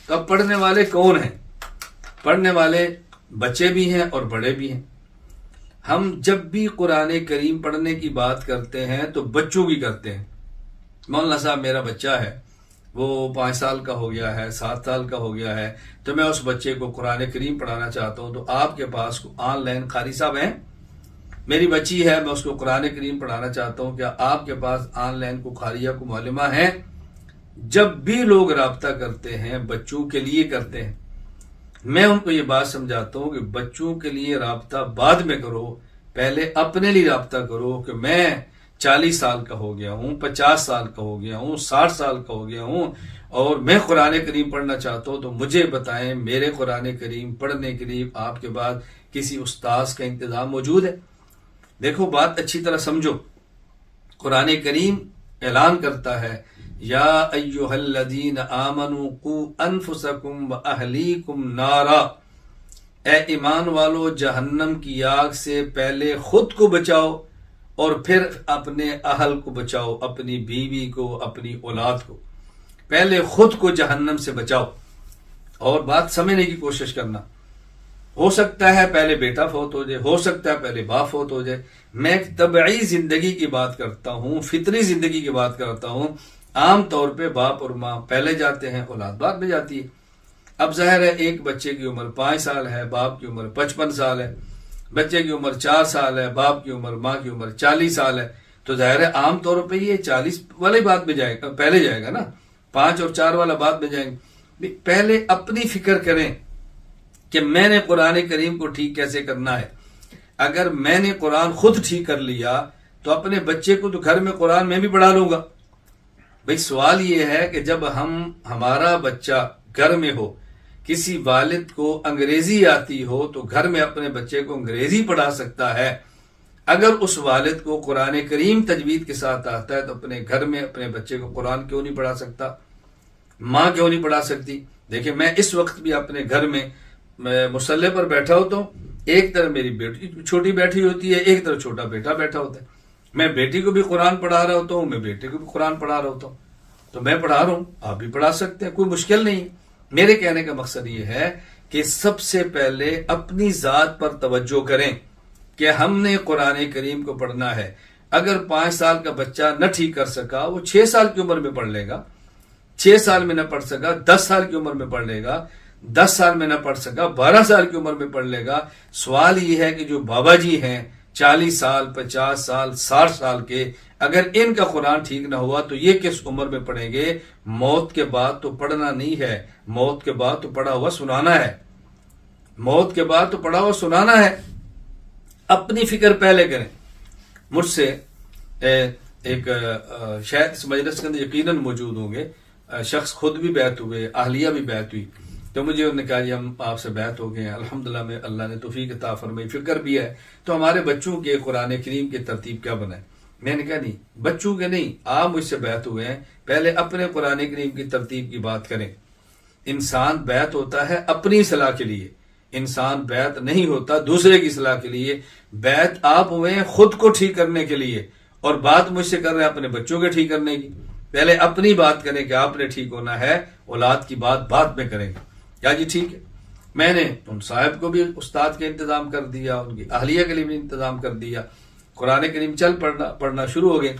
تو اب پڑھنے والے کون ہیں؟ پڑھنے والے بچے بھی ہیں اور بڑے بھی ہیں۔ ہم جب بھی قرآن کریم پڑھنے کی بات کرتے ہیں تو بچوں کی کرتے ہیں۔ مولانا صاحب میرا بچہ ہے، وہ 5 سال کا ہو گیا ہے، 7 سال کا ہو گیا ہے، تو میں اس بچے کو قرآن کریم پڑھانا چاہتا ہوں، تو آپ کے پاس آن لائن قاری صاحب ہیں؟ میری بچی ہے، میں اس کو قرآن کریم پڑھانا چاہتا ہوں، کیا آپ کے پاس آن لائن کو قاریہ کو معلمہ ہیں؟ جب بھی لوگ رابطہ کرتے ہیں بچوں کے لیے کرتے ہیں، میں ان کو یہ بات سمجھاتا ہوں کہ بچوں کے لیے رابطہ بعد میں کرو، پہلے اپنے لیے رابطہ کرو کہ میں 40 سال کا ہو گیا ہوں، 50 سال کا ہو گیا ہوں، 60 سال کا ہو گیا ہوں اور میں قرآن کریم پڑھنا چاہتا ہوں، تو مجھے بتائیں میرے قرآن کریم پڑھنے کے لیے آپ کے بعد کسی استاذ کا انتظام موجود ہے؟ دیکھو بات اچھی طرح سمجھو، قرآن کریم اعلان کرتا ہے یا ایھا الذین آمنوا قوا انفسکم واہلیکم نارا، اے ایمان والو جہنم کی آگ سے پہلے خود کو بچاؤ اور پھر اپنے اہل کو بچاؤ، اپنی بیوی کو، اپنی اولاد کو، پہلے خود کو جہنم سے بچاؤ۔ اور بات سمجھنے کی کوشش کرنا، ہو سکتا ہے پہلے بیٹا فوت ہو جائے، ہو سکتا ہے پہلے باپ فوت ہو جائے، میں ایک طبعی زندگی کی بات کرتا ہوں، فطری زندگی کی بات کرتا ہوں۔ عام طور پہ باپ اور ماں پہلے جاتے ہیں، اولاد بعد میں جاتی ہے۔ اب ظاہر ہے ایک بچے کی عمر 5 سال ہے، باپ کی عمر 55 سال ہے، بچے کی عمر 4 سال ہے، باپ کی عمر، ماں کی عمر 40 سال ہے، تو ظاہر ہے عام طور پہ یہ 40 والے بعد میں جائے گا، پہلے جائے گا نا، 5 اور 4 والا بعد میں جائیں گے۔ پہلے اپنی فکر کریں کہ میں نے قرآن کریم کو ٹھیک کیسے کرنا ہے۔ اگر میں نے قرآن خود ٹھیک کر لیا تو اپنے بچے کو تو گھر میں قرآن میں بھی پڑھا لوں گا۔ بھئی سوال یہ ہے کہ جب ہمارا بچہ گھر میں ہو، کسی والد کو انگریزی آتی ہو تو گھر میں اپنے بچے کو انگریزی پڑھا سکتا ہے، اگر اس والد کو قرآن کریم تجوید کے ساتھ آتا ہے تو اپنے گھر میں اپنے بچے کو قرآن کیوں نہیں پڑھا سکتا؟ ماں کیوں نہیں پڑھا سکتی؟ دیکھیں میں اس وقت بھی اپنے گھر میں مصلی پر بیٹھا ہوتا ہوں، ایک طرف میری بیٹی چھوٹی بیٹھی ہوتی ہے، ایک طرف چھوٹا بیٹا بیٹھا ہوتا ہے، میں بیٹی کو بھی قرآن پڑھا رہا ہوتا ہوں، میں بیٹے کو بھی قرآن پڑھا رہا ہوتا ہوں، تو میں پڑھا رہا ہوں، آپ بھی پڑھا سکتے ہیں، کوئی مشکل نہیں۔ میرے کہنے کا مقصد یہ ہے کہ سب سے پہلے اپنی ذات پر توجہ کریں کہ ہم نے قرآن کریم کو پڑھنا ہے۔ اگر 5 سال کا بچہ نہ ٹھیک کر سکا، وہ 6 سال کی عمر میں پڑھ لے گا، 6 سال میں نہ پڑھ سکا 10 سال کی عمر میں پڑھ لے گا، 10 سال میں نہ پڑھ سکا 12 سال کی عمر میں پڑھ لے گا۔ سوال یہ ہے کہ جو بابا جی ہیں 40 سال 50 سال 60 سال کے، اگر ان کا قرآن ٹھیک نہ ہوا تو یہ کس عمر میں پڑھیں گے؟ موت کے بعد تو پڑھنا نہیں ہے، موت کے بعد تو پڑھا ہوا سنانا ہے، موت کے بعد تو پڑھا ہوا سنانا ہے۔ اپنی فکر پہلے کریں۔ مجھ سے ایک شاید اس مجلس کے اندر یقیناً موجود ہوں گے شخص، خود بھی بیعت ہوئے، اہلیہ بھی بیعت ہوئی، تو مجھے انہوں نے کہا جی ہم آپ سے بیعت ہو گئے ہیں، الحمدللہ میں اللہ نے توفیق عطا فرمائی، فکر بھی ہے، تو ہمارے بچوں کے قرآن کریم کی ترتیب کیا بنائے؟ میں نے کہا نہیں، بچوں کے نہیں، آپ مجھ سے بیعت ہوئے ہیں، پہلے اپنے قرآن کریم کی ترتیب کی بات کریں۔ انسان بیعت ہوتا ہے اپنی اصلاح کے لیے، انسان بیعت نہیں ہوتا دوسرے کی اصلاح کے لیے۔ بیعت آپ ہوئے ہیں خود کو ٹھیک کرنے کے لیے، اور بات مجھ سے کر رہے ہیں اپنے بچوں کے ٹھیک کرنے کی۔ پہلے اپنی بات کریں کہ آپ نے ٹھیک ہونا ہے، اولاد کی بات بعد میں کریں گے۔ کیا جی ٹھیک ہے؟ میں نے ان صاحب کو بھی استاد کے انتظام کر دیا، ان کی اہلیہ کے لیے بھی انتظام کر دیا، قرآن کریم چل پڑھنا شروع ہو گئے۔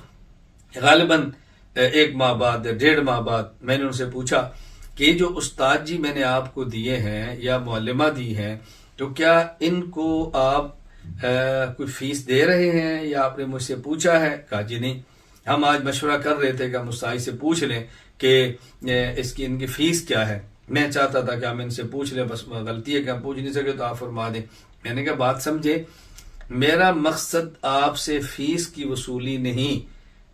غالباً 1 ماہ بعد 1.5 ماہ بعد میں نے ان سے پوچھا کہ جو استاد جی میں نے آپ کو دیے ہیں یا معلمہ دی ہیں، تو کیا ان کو آپ کوئی فیس دے رہے ہیں یا آپ نے مجھ سے پوچھا ہے؟ کہا جی نہیں، ہم آج مشورہ کر رہے تھے کہ ہم استاد سے پوچھ لیں کہ ان کی فیس کیا ہے۔ میں چاہتا تھا کہ ہم ان سے پوچھ لیں، بس غلطی ہے کہ ہم پوچھ نہیں سکے تو آپ فرما دیں۔ میں نے کہا بات سمجھے، میرا مقصد آپ سے فیس کی وصولی نہیں،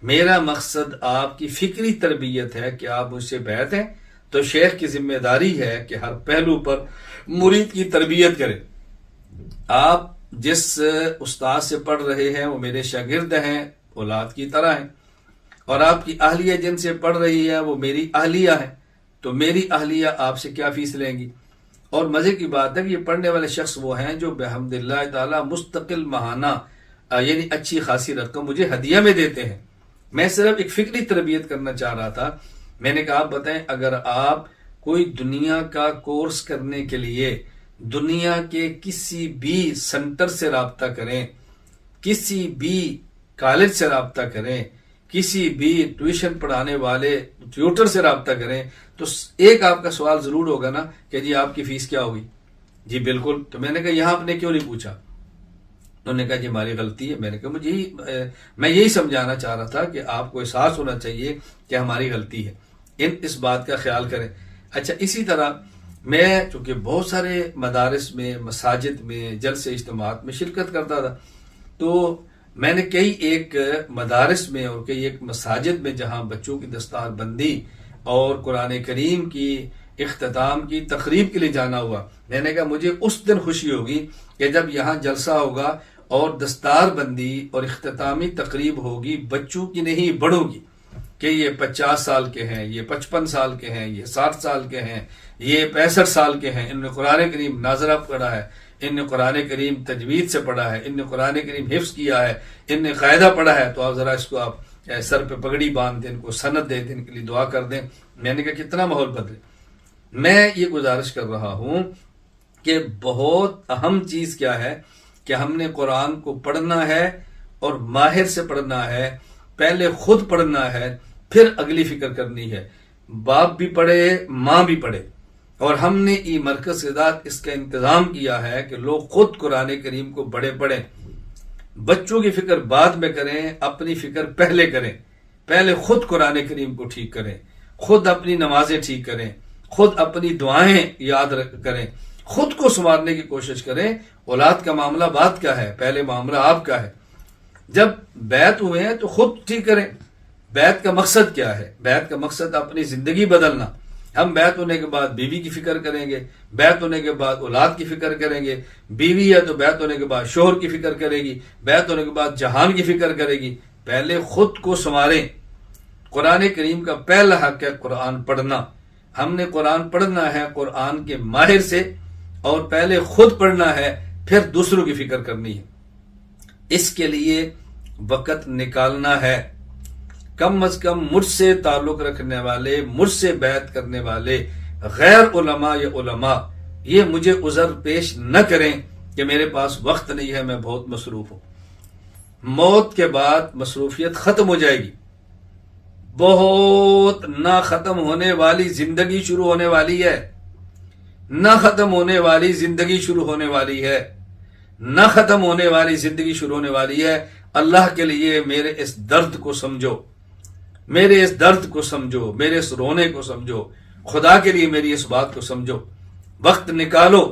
میرا مقصد آپ کی فکری تربیت ہے کہ آپ مجھ سے بیعت ہیں، تو شیخ کی ذمہ داری ہے کہ ہر پہلو پر مرید کی تربیت کرے۔ آپ جس استاد سے پڑھ رہے ہیں وہ میرے شاگرد ہیں، اولاد کی طرح ہیں، اور آپ کی اہلیہ جن سے پڑھ رہی ہے وہ میری اہلیہ ہے، تو میری اہلیہ آپ سے کیا فیس لیں گی؟ اور مزے کی بات ہے کہ یہ پڑھنے والے شخص وہ ہیں جو بحمداللہ تعالی مستقل ماہانہ یعنی اچھی خاصی رقم مجھے ہدیہ میں دیتے ہیں۔ میں صرف ایک فکری تربیت کرنا چاہ رہا تھا۔ میں نے کہا آپ بتائیں، اگر آپ کوئی دنیا کا کورس کرنے کے لیے دنیا کے کسی بھی سنٹر سے رابطہ کریں، کسی بھی کالج سے رابطہ کریں، کسی بھی ٹیوشن پڑھانے والے ٹیوٹر سے رابطہ کریں، تو ایک آپ کا سوال ضرور ہوگا نا کہ جی آپ کی فیس کیا ہوگی؟ جی بالکل۔ تو میں نے کہا یہاں آپ نے کیوں نہیں پوچھا؟ انہوں نے کہا جی ہماری غلطی ہے. میں نے کہا میں یہی سمجھانا چاہ رہا تھا کہ آپ کو احساس ہونا چاہیے کہ ہماری غلطی ہے، اس بات کا خیال کریں. اچھا، اسی طرح میں چونکہ بہت سارے مدارس میں، مساجد میں، جلسے اجتماعات میں شرکت کرتا تھا، تو میں نے کئی ایک مدارس میں اور کئی ایک مساجد میں جہاں بچوں کی دستار بندی اور قرآن کریم کی اختتام کی تقریب کے لیے جانا ہوا، میں نے کہا مجھے اس دن خوشی ہوگی کہ جب یہاں جلسہ ہوگا اور دستار بندی اور اختتامی تقریب ہوگی بچوں کی نہیں بڑوں کی، کہ یہ 50 سال کے ہیں، یہ 55 سال کے ہیں، یہ 60 سال کے ہیں، یہ 65 سال کے ہیں، ان نے قرآن کریم ناظرہ پڑھا ہے، ان نے قرآن کریم تجوید سے پڑھا ہے، ان نے قرآن کریم حفظ کیا ہے، ان نے قاعدہ پڑھا ہے. تو آپ ذرا اس کو آپ سر پہ پگڑی باندھ دیں، ان کو سند دے دیں، ان کے لیے دعا کر دیں. میں نے کہا کتنا ماحول بدلے. میں یہ گزارش کر رہا ہوں کہ بہت اہم چیز کیا ہے کہ ہم نے قرآن کو پڑھنا ہے اور ماہر سے پڑھنا ہے. پہلے خود پڑھنا ہے، پھر اگلی فکر کرنی ہے. باپ بھی پڑھے، ماں بھی پڑھے. اور ہم نے ای مرکز کے ساتھ اس کا انتظام کیا ہے کہ لوگ خود قرآن کریم کو بڑے پڑھیں. بچوں کی فکر بعد میں کریں، اپنی فکر پہلے کریں. پہلے خود قرآن کریم کو ٹھیک کریں، خود اپنی نمازیں ٹھیک کریں، خود اپنی دعائیں یاد کریں، خود کو سنوارنے کی کوشش کریں. اولاد کا معاملہ بعد کا ہے، پہلے معاملہ آپ کا ہے. جب بیعت ہوئے ہیں تو خود ٹھیک کریں. بیعت کا مقصد کیا ہے؟ بیعت کا مقصد اپنی زندگی بدلنا. ہم بیعت ہونے کے بعد بیوی کی فکر کریں گے، بیعت ہونے کے بعد اولاد کی فکر کریں گے. بیوی ہے تو بیعت ہونے کے بعد شوہر کی فکر کرے گی، بیعت ہونے کے بعد جہان کی فکر کرے گی. پہلے خود کو سنواریں. قرآن کریم کا پہلا حق ہے قرآن پڑھنا. ہم نے قرآن پڑھنا ہے قرآن کے ماہر سے، اور پہلے خود پڑھنا ہے، پھر دوسروں کی فکر کرنی ہے. اس کے لیے وقت نکالنا ہے. کم از کم مجھ سے تعلق رکھنے والے، مجھ سے بیعت کرنے والے غیر علماء یا علماء یہ مجھے عذر پیش نہ کریں کہ میرے پاس وقت نہیں ہے، میں بہت مصروف ہوں. موت کے بعد مصروفیت ختم ہو جائے گی. بہت نہ ختم ہونے والی زندگی شروع ہونے والی ہے، نہ ختم ہونے والی زندگی شروع ہونے والی ہے، نہ ختم ہونے والی زندگی شروع ہونے والی ہے. اللہ کے لیے میرے اس درد کو سمجھو، میرے اس درد کو سمجھو، میرے اس رونے کو سمجھو. خدا کے لیے میری اس بات کو سمجھو. وقت نکالو.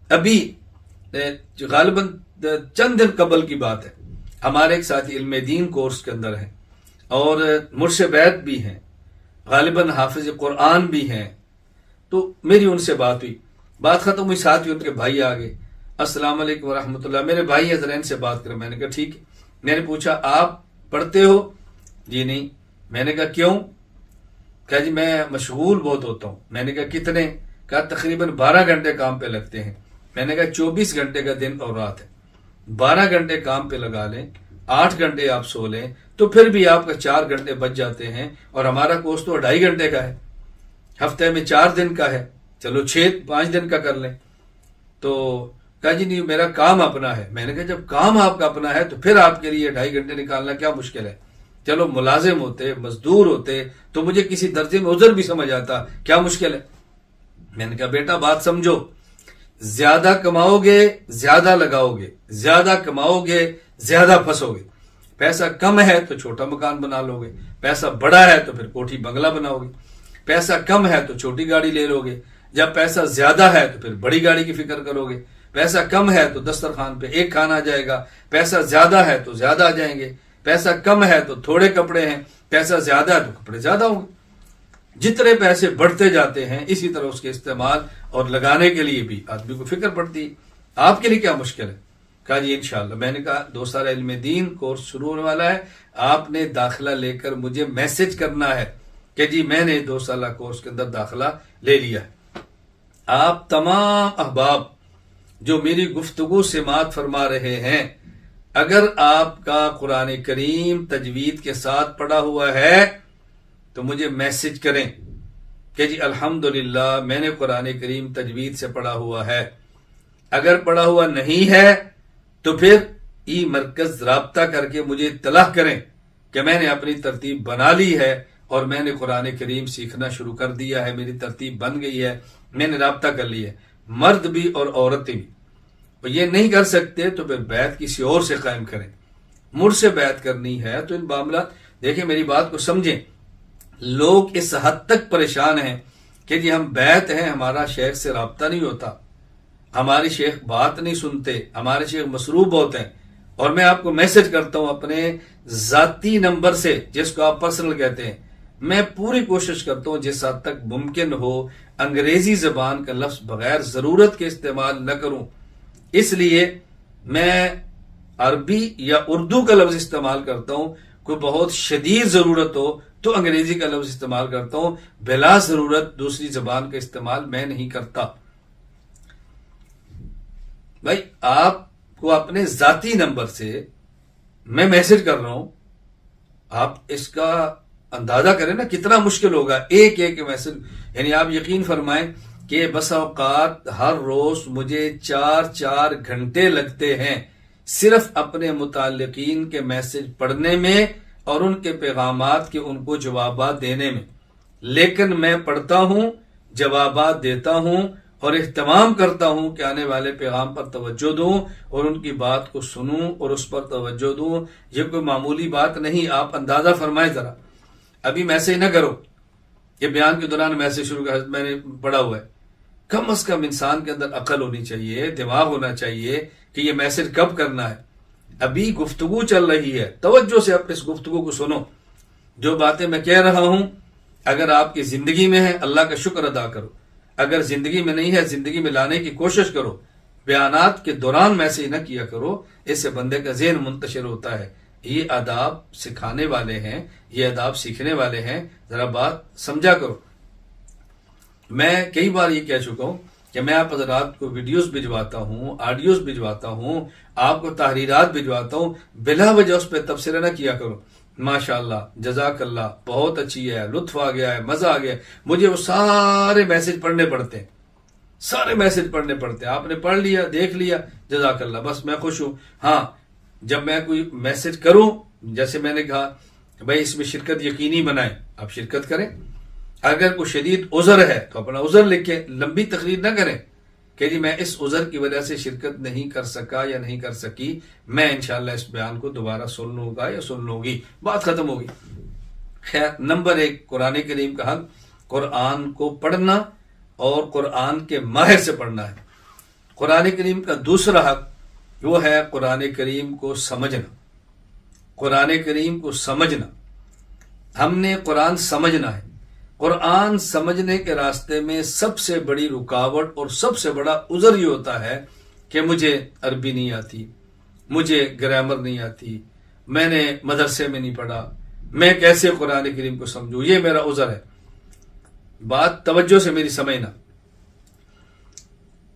ابھی غالباً چند دن قبل کی بات ہے، ہمارے ایک ساتھی علم دین کورس کے اندر ہیں اور مرشد بیت بھی ہیں، غالباً حافظ قرآن بھی ہیں. تو میری ان سے بات ہوئی، بات ختم ہوئی، ساتھ ہی ان کے بھائی آ گئے. السلام علیکم ورحمۃ اللہ. میرے بھائی حضرین سے بات کریں. میں نے کہا ٹھیک ہے. میں نے پوچھا آپ پڑھتے ہو؟ جی نہیں. میں نے کہا کیوں؟ کہا جی میں مشغول بہت ہوتا ہوں. میں نے کہا کتنے؟ کہا تقریباً 12 گھنٹے کام پہ لگتے ہیں. میں نے کہا 24 گھنٹے کا دن اور رات ہے، 12 گھنٹے کام پہ لگا لیں، 8 گھنٹے آپ سو لیں تو پھر بھی آپ کا 4 گھنٹے بچ جاتے ہیں. اور ہمارا کورس تو 2.5 گھنٹے کا ہے، ہفتے میں 4 دن کا ہے، چلو 5 دن کا کر لیں. تو کہا جی نہیں میرا کام اپنا ہے. میں نے کہا جب کام آپ کا اپنا ہے تو پھر آپ کے لیے 2.5 گھنٹے نکالنا کیا مشکل ہے؟ چلو ملازم ہوتے، مزدور ہوتے تو مجھے کسی درجے میں عذر بھی سمجھ آتا، کیا مشکل ہے؟ میں نے کہا بیٹا بات سمجھو، زیادہ کماؤ گے زیادہ لگاؤ گے، زیادہ کماؤ گے زیادہ پھنسو گے. پیسہ کم ہے تو چھوٹا مکان بنا لو گے، پیسہ بڑا ہے تو پھر کوٹھی بنگلہ بناؤ گے. پیسہ کم ہے تو چھوٹی گاڑی لے لو گے، جب پیسہ زیادہ ہے تو پھر بڑی گاڑی کی فکر کرو گے. پیسہ کم ہے تو دسترخوان پہ ایک کھانا آ جائے گا، پیسہ زیادہ ہے تو زیادہ آ جائیں گے. پیسہ کم ہے تو تھوڑے کپڑے ہیں، پیسہ زیادہ ہے تو کپڑے زیادہ ہوں گے. جتنے پیسے بڑھتے جاتے ہیں اسی طرح اس کے استعمال اور لگانے کے لیے بھی آدمی کو فکر پڑتی ہے. آپ کے لیے کیا مشکل ہے؟ کہا جی انشاءاللہ. میں نے کہا 2 سال علم دین کورس شروع ہونے والا ہے، آپ نے داخلہ لے کر مجھے میسج کرنا ہے کہ جی میں نے 2 سالہ کورس کے اندر داخلہ لے لیا ہے. آپ تمام احباب جو میری گفتگو سماعت فرما رہے ہیں، اگر آپ کا قرآن کریم تجوید کے ساتھ پڑھا ہوا ہے تو مجھے میسج کریں کہ جی الحمدللہ میں نے قرآن کریم تجوید سے پڑھا ہوا ہے. اگر پڑھا ہوا نہیں ہے تو پھر ای مرکز رابطہ کر کے مجھے اطلاع کریں کہ میں نے اپنی ترتیب بنا لی ہے اور میں نے قرآن کریم سیکھنا شروع کر دیا ہے، میری ترتیب بن گئی ہے، میں نے رابطہ کر لی ہے. مرد بھی اور عورتیں بھی. اور یہ نہیں کر سکتے تو پھر بیعت کسی اور سے قائم کریں. مجھ سے بیعت کرنی ہے تو ان معاملات دیکھیں، میری بات کو سمجھیں. لوگ اس حد تک پریشان ہیں کہ جی ہم بیعت ہیں، ہمارا شیخ سے رابطہ نہیں ہوتا، ہماری شیخ بات نہیں سنتے، ہمارے شیخ مصروف ہوتے ہیں. اور میں آپ کو میسج کرتا ہوں اپنے ذاتی نمبر سے، جس کو آپ پرسنل کہتے ہیں، میں پوری کوشش کرتا ہوں جس حد تک ممکن ہو انگریزی زبان کا لفظ بغیر ضرورت کے استعمال نہ کروں. اس لیے میں عربی یا اردو کا لفظ استعمال کرتا ہوں. کوئی بہت شدید ضرورت ہو تو انگریزی کا لفظ استعمال کرتا ہوں، بلا ضرورت دوسری زبان کا استعمال میں نہیں کرتا. بھائی آپ کو اپنے ذاتی نمبر سے میں میسج کر رہا ہوں، آپ اس کا اندازہ کریں نا کتنا مشکل ہوگا ایک ایک میسج. یعنی آپ یقین فرمائیں کہ بس اوقات ہر روز مجھے 4 گھنٹے لگتے ہیں صرف اپنے متعلقین کے میسج پڑھنے میں اور ان کے پیغامات کے ان کو جوابات دینے میں. لیکن میں پڑھتا ہوں، جوابات دیتا ہوں اور اہتمام کرتا ہوں کہ آنے والے پیغام پر توجہ دوں اور ان کی بات کو سنوں اور اس پر توجہ دوں. یہ کوئی معمولی بات نہیں. آپ اندازہ فرمائیں ذرا، ابھی میسج نہ کرو، یہ بیان کے دوران میسج شروع کر میں نے پڑھا ہوا ہے. کم از کم انسان کے اندر عقل ہونی چاہیے، دماغ ہونا چاہیے کہ یہ میسج کب کرنا ہے. ابھی گفتگو چل رہی ہے، توجہ سے اپنے اس گفتگو کو سنو. جو باتیں میں کہہ رہا ہوں اگر آپ کی زندگی میں ہے اللہ کا شکر ادا کرو، اگر زندگی میں نہیں ہے زندگی میں لانے کی کوشش کرو. بیانات کے دوران میسج نہ کیا کرو، اس سے بندے کا ذہن منتشر ہوتا ہے. یہ آداب سکھانے والے ہیں، یہ آداب سیکھنے والے ہیں، ذرا بات سمجھا کرو. میں کئی بار یہ کہہ چکا ہوں کہ میں آپ حضرات کو ویڈیوز بھجواتا ہوں، آڈیوز بھجواتا ہوں، آپ کو تحریرات بھجواتا ہوں، بلا وجہ اس پہ تبصرہ نہ کیا کرو. ماشاءاللہ، جزاک اللہ، بہت اچھی ہے، لطف آ گیا ہے، مزہ آ گیا ہے. مجھے وہ سارے میسج پڑھنے پڑتے ہیں، سارے میسج پڑھنے پڑتے ہیں. آپ نے پڑھ لیا، دیکھ لیا، جزاک اللہ، بس میں خوش ہوں. ہاں، جب میں کوئی میسج کروں، جیسے میں نے کہا بھائی اس میں شرکت یقینی بنائیں، آپ شرکت کریں. اگر کوئی شدید عذر ہے تو اپنا عذر لکھیں، لمبی تقریر نہ کریں کہ جی میں اس عذر کی وجہ سے شرکت نہیں کر سکا یا نہیں کر سکی، میں انشاءاللہ اس بیان کو دوبارہ سن لوں گا یا سن لوں گی، بات ختم ہوگی. خیر، نمبر 1 قرآن کریم کا حق قرآن کو پڑھنا اور قرآن کے ماہر سے پڑھنا ہے. قرآن کریم کا دوسرا حق وہ ہے قرآن کریم کو سمجھنا. قرآن کریم کو سمجھنا، ہم نے قرآن سمجھنا ہے. قرآن سمجھنے کے راستے میں سب سے بڑی رکاوٹ اور سب سے بڑا عذر یہ ہوتا ہے کہ مجھے عربی نہیں آتی، مجھے گرامر نہیں آتی، میں نے مدرسے میں نہیں پڑھا، میں کیسے قرآن کریم کو سمجھوں، یہ میرا عذر ہے. بات توجہ سے میری سمجھنا.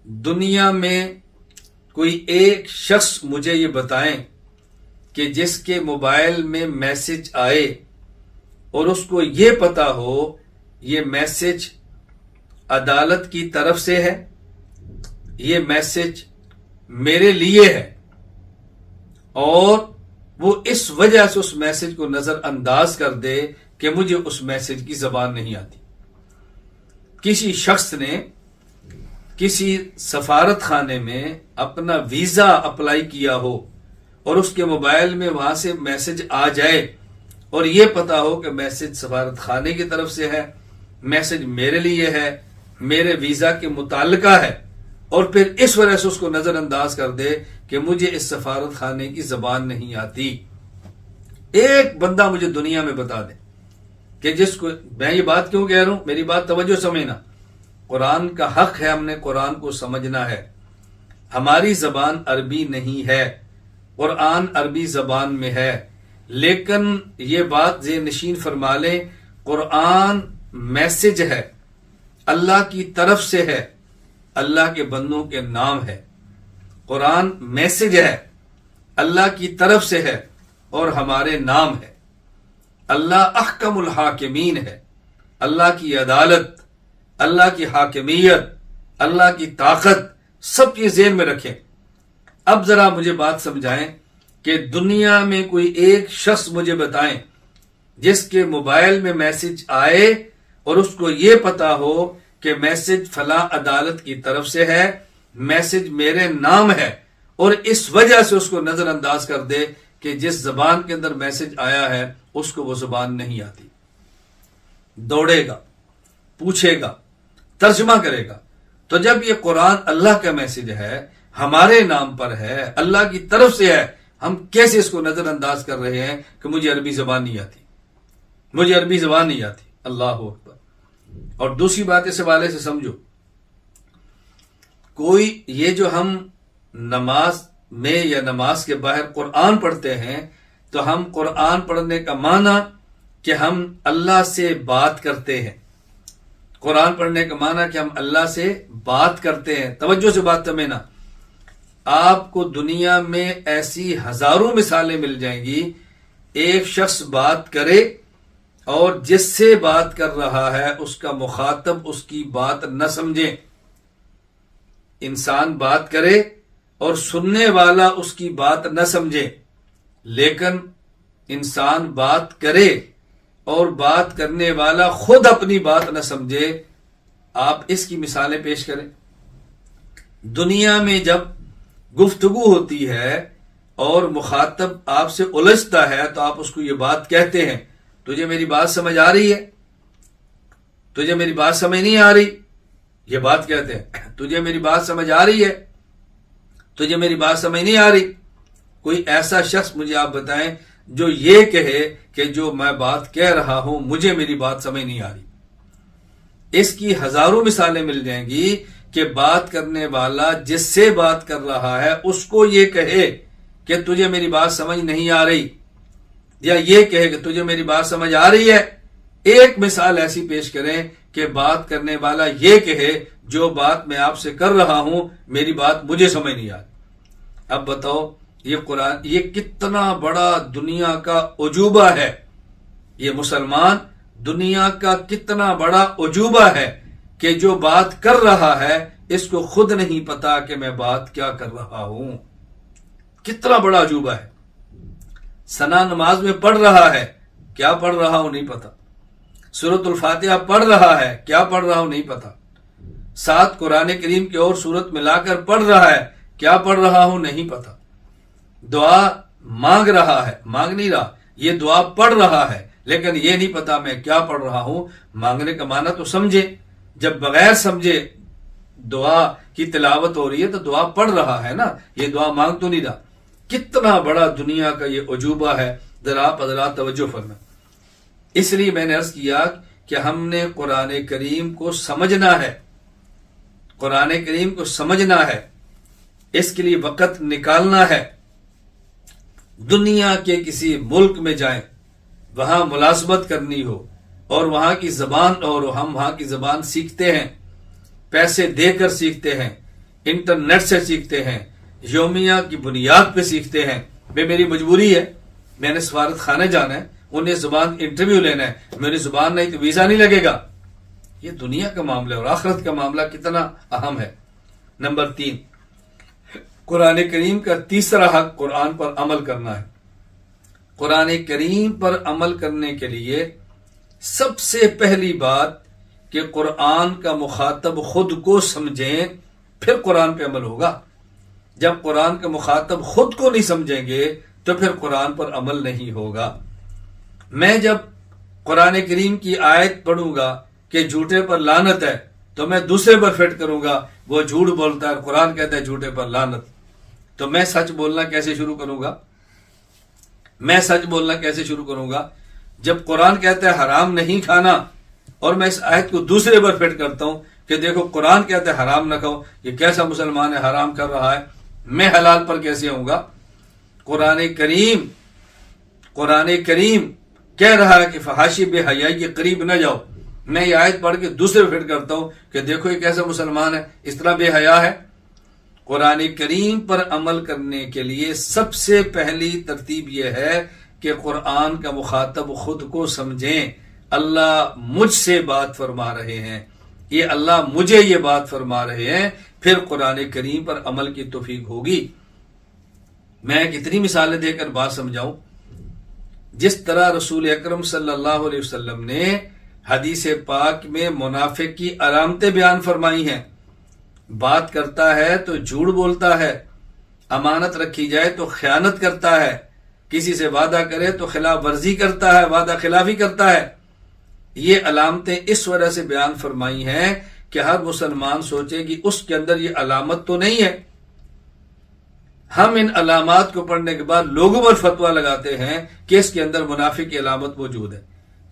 دنیا میں کوئی ایک شخص مجھے یہ بتائیں کہ جس کے موبائل میں میسج آئے اور اس کو یہ پتا ہو یہ میسج عدالت کی طرف سے ہے، یہ میسج میرے لیے ہے، اور وہ اس وجہ سے اس میسج کو نظر انداز کر دے کہ مجھے اس میسج کی زبان نہیں آتی. کسی شخص نے کسی سفارت خانے میں اپنا ویزا اپلائی کیا ہو اور اس کے موبائل میں وہاں سے میسج آ جائے اور یہ پتا ہو کہ میسج سفارت خانے کی طرف سے ہے، میسج میرے لیے ہے، میرے ویزا کے متعلقہ ہے، اور پھر اس وجہ سے اس کو نظر انداز کر دے کہ مجھے اس سفارت خانے کی زبان نہیں آتی. ایک بندہ مجھے دنیا میں بتا دے کہ جس کو میں یہ بات کیوں کہہ رہا ہوں، میری بات توجہ سمجھنا. قرآن کا حق ہے، ہم نے قرآن کو سمجھنا ہے. ہماری زبان عربی نہیں ہے، قرآن عربی زبان میں ہے، لیکن یہ بات ذہن نشین فرما لیں، قرآن میسج ہے، اللہ کی طرف سے ہے، اللہ کے بندوں کے نام ہے. قرآن میسج ہے، اللہ کی طرف سے ہے اور ہمارے نام ہے. اللہ احکم الحاکمین ہے. اللہ کی عدالت، اللہ کی حاکمیت، اللہ کی طاقت، سب یہ ذہن میں رکھیں. اب ذرا مجھے بات سمجھائیں کہ دنیا میں کوئی ایک شخص مجھے بتائیں جس کے موبائل میں میسج آئے اور اس کو یہ پتا ہو کہ میسج فلاں عدالت کی طرف سے ہے، میسج میرے نام ہے، اور اس وجہ سے اس کو نظر انداز کر دے کہ جس زبان کے اندر میسج آیا ہے اس کو وہ زبان نہیں آتی، دوڑے گا، پوچھے گا، ترجمہ کرے گا۔ تو جب یہ قرآن اللہ کا میسج ہے، ہمارے نام پر ہے، اللہ کی طرف سے ہے، ہم کیسے اس کو نظر انداز کر رہے ہیں کہ مجھے عربی زبان نہیں آتی، مجھے عربی زبان نہیں آتی؟ اللہ اکبر۔ اور دوسری بات اس حوالے سے سمجھو، کوئی یہ جو ہم نماز میں یا نماز کے باہر قرآن پڑھتے ہیں، تو ہم قرآن پڑھنے کا معنی کہ ہم اللہ سے بات کرتے ہیں، قرآن پڑھنے کا معنی کہ ہم اللہ سے بات کرتے ہیں۔ توجہ سے بات سمجھنا، آپ کو دنیا میں ایسی ہزاروں مثالیں مل جائیں گی، ایک شخص بات کرے اور جس سے بات کر رہا ہے اس کا مخاطب اس کی بات نہ سمجھے۔ انسان بات کرے اور سننے والا اس کی بات نہ سمجھے، لیکن انسان بات کرے اور بات کرنے والا خود اپنی بات نہ سمجھے۔ آپ اس کی مثالیں پیش کریں۔ دنیا میں جب گفتگو ہوتی ہے اور مخاطب آپ سے الجھتا ہے تو آپ اس کو یہ بات کہتے ہیں، تجھے میری بات سمجھ آ رہی ہے؟ تجھے میری بات سمجھ نہیں آ رہی؟ یہ بات کہتے ہیں، تجھے میری بات سمجھ آ رہی ہے؟ تجھے میری بات سمجھ نہیں آ رہی؟ کوئی ایسا شخص مجھے آپ بتائیں جو یہ کہے کہ جو میں بات کہہ رہا ہوں مجھے میری بات سمجھ نہیں آ رہی۔ اس کی ہزاروں مثالیں مل جائیں گی کہ بات کرنے والا جس سے بات کر رہا ہے اس کو یہ کہے کہ تجھے میری بات سمجھ نہیں آ رہی، یا یہ کہے کہ تجھے میری بات سمجھ آ رہی ہے۔ ایک مثال ایسی پیش کریں کہ بات کرنے والا یہ کہے جو بات میں آپ سے کر رہا ہوں میری بات مجھے سمجھ نہیں آ رہی۔ اب بتاؤ یہ قرآن یہ کتنا بڑا دنیا کا عجوبہ ہے، یہ مسلمان دنیا کا کتنا بڑا عجوبہ ہے کہ جو بات کر رہا ہے اس کو خود نہیں پتا کہ میں بات کیا کر رہا ہوں۔ کتنا بڑا عجوبہ ہے۔ ثنا نماز میں پڑھ رہا ہے، کیا پڑھ رہا ہوں نہیں پتا۔ سورۃ الفاتحہ پڑھ رہا ہے، کیا پڑھ رہا ہوں نہیں پتا۔ ساتھ قرآن کریم کی اور سورت ملا کر پڑھ رہا ہے، کیا پڑھ رہا ہوں نہیں پتا۔ دعا مانگ رہا ہے، مانگ نہیں رہا، یہ دعا پڑھ رہا ہے لیکن یہ نہیں پتا میں کیا پڑھ رہا ہوں۔ مانگنے کا معنی تو سمجھے، جب بغیر سمجھے دعا کی تلاوت ہو رہی ہے تو دعا پڑھ رہا ہے نا، یہ دعا مانگ تو نہیں رہا۔ کتنا بڑا دنیا کا یہ عجوبہ ہے، ذرا آپ حضرات توجہ فرمائیں۔ اس لیے میں نے عرض کیا کہ ہم نے قرآن کریم کو سمجھنا ہے، قرآن کریم کو سمجھنا ہے، اس کے لیے وقت نکالنا ہے۔ دنیا کے کسی ملک میں جائیں، وہاں ملازمت کرنی ہو اور وہاں کی زبان، اور ہم وہاں کی زبان سیکھتے ہیں، پیسے دے کر سیکھتے ہیں، انٹرنیٹ سے سیکھتے ہیں، یومیہ کی بنیاد پہ سیکھتے ہیں۔ میری مجبوری ہے، میں نے سفارت خانے جانا ہے، انہیں زبان انٹرویو لینا ہے، میری زبان نہیں تو ویزا نہیں لگے گا۔ یہ دنیا کا معاملہ اور آخرت کا معاملہ کتنا اہم ہے۔ نمبر 3، قرآن کریم کا تیسرا حق قرآن پر عمل کرنا ہے۔ قرآن کریم پر عمل کرنے کے لیے سب سے پہلی بات کہ قرآن کا مخاطب خود کو سمجھیں، پھر قرآن پہ عمل ہوگا۔ جب قرآن کا مخاطب خود کو نہیں سمجھیں گے تو پھر قرآن پر عمل نہیں ہوگا۔ میں جب قرآن کریم کی آیت پڑھوں گا کہ جھوٹے پر لعنت ہے تو میں دوسرے پر فٹ کروں گا، وہ جھوٹ بولتا ہے، قرآن کہتا ہے جھوٹے پر لعنت، تو میں سچ بولنا کیسے شروع کروں گا؟ میں سچ بولنا کیسے شروع کروں گا جب قرآن کہتا ہے حرام نہیں کھانا اور میں اس آیت کو دوسرے پر فٹ کرتا ہوں کہ دیکھو قرآن کہتا ہے حرام نہ کھاؤ، یہ کیسا مسلمان ہے حرام کر رہا ہے، میں حلال پر کیسے آؤں گا؟ قرآن کریم کہہ رہا ہے کہ فحاشی بے حیائی کے قریب نہ جاؤ، میں یہ آیت پڑھ کے دوسرے فٹ کرتا ہوں کہ دیکھو یہ کیسا مسلمان ہے، اس طرح بے حیا ہے۔ قرآن کریم پر عمل کرنے کے لیے سب سے پہلی ترتیب یہ ہے کہ قرآن کا مخاطب خود کو سمجھیں۔ اللہ مجھ سے بات فرما رہے ہیں، یہ اللہ مجھے یہ بات فرما رہے ہیں، پھر قرآن کریم پر عمل کی توفیق ہوگی۔ میں کتنی مثالیں دے کر بات سمجھاؤں۔ جس طرح رسول اکرم صلی اللہ علیہ وسلم نے حدیث پاک میں منافق کی علامتیں بیان فرمائی ہیں، بات کرتا ہے تو جھوٹ بولتا ہے، امانت رکھی جائے تو خیانت کرتا ہے، کسی سے وعدہ کرے تو خلاف ورزی کرتا ہے، وعدہ خلافی کرتا ہے۔ یہ علامتیں اس وجہ سے بیان فرمائی ہیں کہ ہر مسلمان سوچے کہ اس کے اندر یہ علامت تو نہیں ہے۔ ہم ان علامات کو پڑھنے کے بعد لوگوں پر فتویٰ لگاتے ہیں کہ اس کے اندر منافق کی علامت موجود ہے۔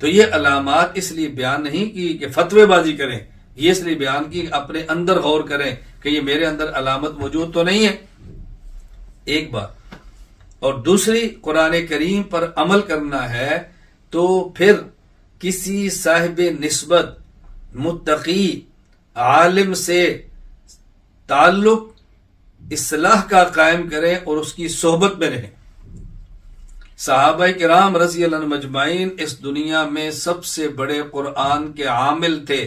تو یہ علامات اس لیے بیان نہیں کی کہ فتوے بازی کریں، یہ اس لیے بیان کی کہ اپنے اندر غور کریں کہ یہ میرے اندر علامت موجود تو نہیں ہے، ایک بات۔ اور دوسری، قرآن کریم پر عمل کرنا ہے تو پھر کسی صاحب نسبت، متقی، عالم سے تعلق اصلاح کا قائم کریں اور اس کی صحبت میں رہیں۔ صحابہ کرام رضی اللہ عنہم اجمعین اس دنیا میں سب سے بڑے قرآن کے عامل تھے،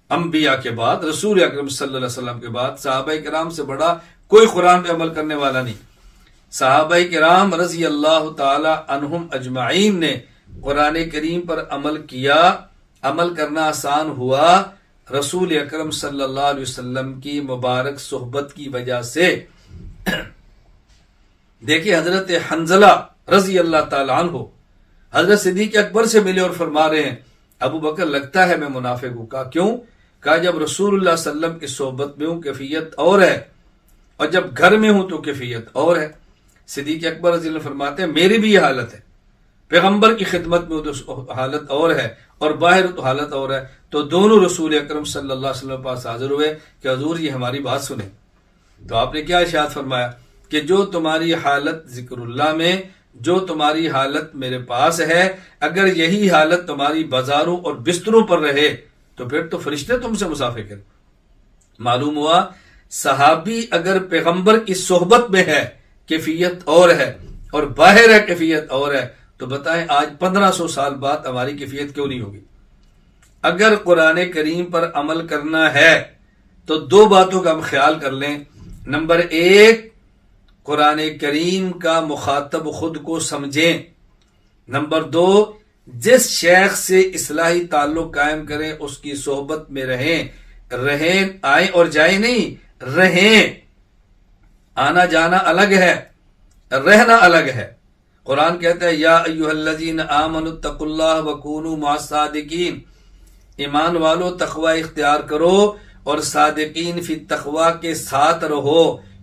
انبیاء کے بعد، رسول اکرم صلی اللہ علیہ وسلم کے بعد صحابہ کرام سے بڑا کوئی قرآن پہ عمل کرنے والا نہیں۔ صحابہ کرام رضی اللہ تعالی عنہم اجمعین نے قرآن کریم پر عمل کیا، عمل کرنا آسان ہوا رسول اکرم صلی اللہ علیہ وسلم کی مبارک صحبت کی وجہ سے۔ دیکھیے حضرت حنظلہ رضی اللہ تعالیٰ عنہ حضرت صدیق اکبر سے ملے اور فرما رہے ہیں ابو بکر لگتا ہے میں منافق ہوں۔ کہا کیوں؟ کہا جب رسول اللہ صلی اللہ علیہ وسلم کی صحبت میں ہوں کیفیت اور ہے، اور جب گھر میں ہوں تو کیفیت اور ہے۔ صدیق اکبر رضی اللہ عنہ فرماتے ہیں میری بھی یہ حالت ہے، پیغمبر کی خدمت میں ہوں تو حالت اور ہے اور باہر تو حالت اور ہے۔ تو دونوں رسول اکرم صلی اللہ علیہ وسلم کے پاس حاضر ہوئے کہ حضور یہ ہماری بات سنیں۔ تو آپ نے کیا ارشاد فرمایا کہ جو تمہاری حالت ذکر اللہ میں، جو تمہاری حالت میرے پاس ہے، اگر یہی حالت تمہاری بازاروں اور بستروں پر رہے تو پھر تو فرشتے تم سے مسافر کریں۔ معلوم ہوا صحابی اگر پیغمبر کی صحبت میں ہے کیفیت اور ہے اور باہر ہے کیفیت اور ہے، تو بتائیں آج 1500 سال بعد ہماری کیفیت کیوں نہیں ہوگی؟ اگر قرآن کریم پر عمل کرنا ہے تو دو باتوں کا ہم خیال کر لیں۔ نمبر ایک، قرآن کریم کا مخاطب خود کو سمجھیں۔ نمبر دو، جس شیخ سے اصلاحی تعلق قائم کریں اس کی صحبت میں رہیں، آئیں اور جائیں نہیں، رہیں۔ آنا جانا الگ ہے، رہنا الگ ہے۔ قرآن کہتا ہے یا ایھا الذین آمنوا اتقوا اللہ وکونوا مع الصادقین، ایمان والو تقوی اختیار کرو اور صادقین فی التقوی کے ساتھ رہو۔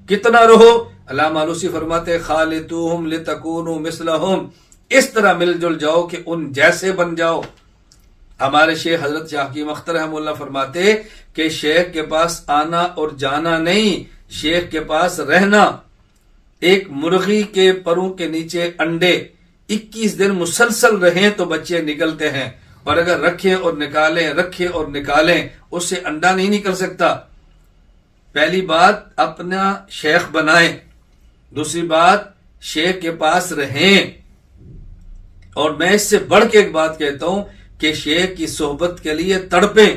کتنا رہو؟ علامہ آلوسی فرماتے خالطوہم لتکونوا مثلہم، اس طرح مل جل جاؤ کہ ان جیسے بن جاؤ۔ ہمارے شیخ حضرت شاہ حکیم اختر رحمہ اللہ فرماتے کہ شیخ کے پاس آنا اور جانا نہیں، شیخ کے پاس رہنا۔ ایک مرغی کے پروں کے نیچے انڈے 21 دن مسلسل رہیں تو بچے نکلتے ہیں، اور اگر رکھیں اور نکالیں رکھیں اور نکالیں اس سے انڈا نہیں نکل سکتا۔ پہلی بات اپنا شیخ بنائیں، دوسری بات شیخ کے پاس رہیں۔ اور میں اس سے بڑھ کے ایک بات کہتا ہوں کہ شیخ کی صحبت کے لیے تڑپیں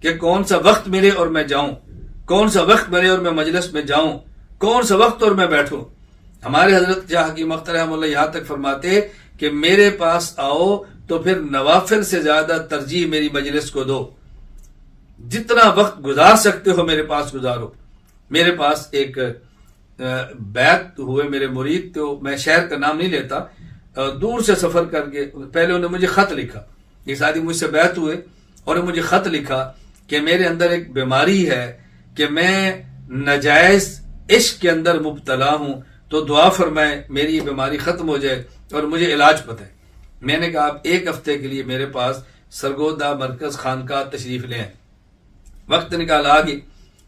کہ کون سا وقت ملے اور میں جاؤں، کون سا وقت ملے اور میں مجلس میں جاؤں، کون سا وقت اور میں بیٹھوں۔ ہمارے حضرت شاہ حکیم اختر رحمہ اللہ یہاں تک فرماتے کہ میرے پاس آؤ تو پھر نوافل سے زیادہ ترجیح میری مجلس کو دو، جتنا وقت گزار سکتے ہو میرے پاس گزارو۔ میرے پاس ایک بیعت ہوئے میرے مرید، تو میں شہر کا نام نہیں لیتا، دور سے سفر کر کے پہلے انہوں نے مجھے خط لکھا، ایک ساتھی مجھ سے بیعت ہوئے اور مجھے خط لکھا کہ میرے اندر ایک بیماری ہے کہ میں ناجائز عشق کے اندر مبتلا ہوں، تو دعا فرمائے میری یہ بیماری ختم ہو جائے اور مجھے علاج بتائیں۔ میں نے کہا آپ ایک ہفتے کے لیے میرے پاس سرگودا مرکز خانقاہ تشریف لیں۔ وقت نکال آگے،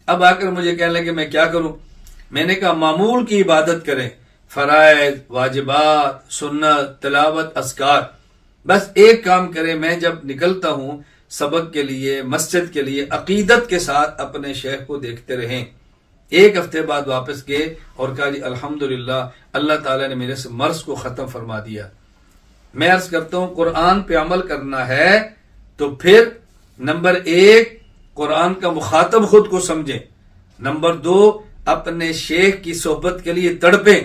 اب آ کر مجھے کہنے لگے میں کیا کروں؟ میں نے کہا معمول کی عبادت کریں، فرائض، واجبات، سنت، تلاوت، اذکار، بس ایک کام کریں۔ میں جب نکلتا ہوں سبق کے لیے، مسجد کے لیے، عقیدت کے ساتھ اپنے شیخ کو دیکھتے رہیں۔ ایک ہفتے بعد واپس گئے اور کہا جی الحمدللہ اللہ تعالیٰ نے میرے سے مرض کو ختم فرما دیا۔ میں عرض کرتا ہوں قرآن پہ عمل کرنا ہے تو پھر نمبر ایک قرآن کا مخاطب خود کو سمجھیں، نمبر دو اپنے شیخ کی صحبت کے لیے تڑپیں،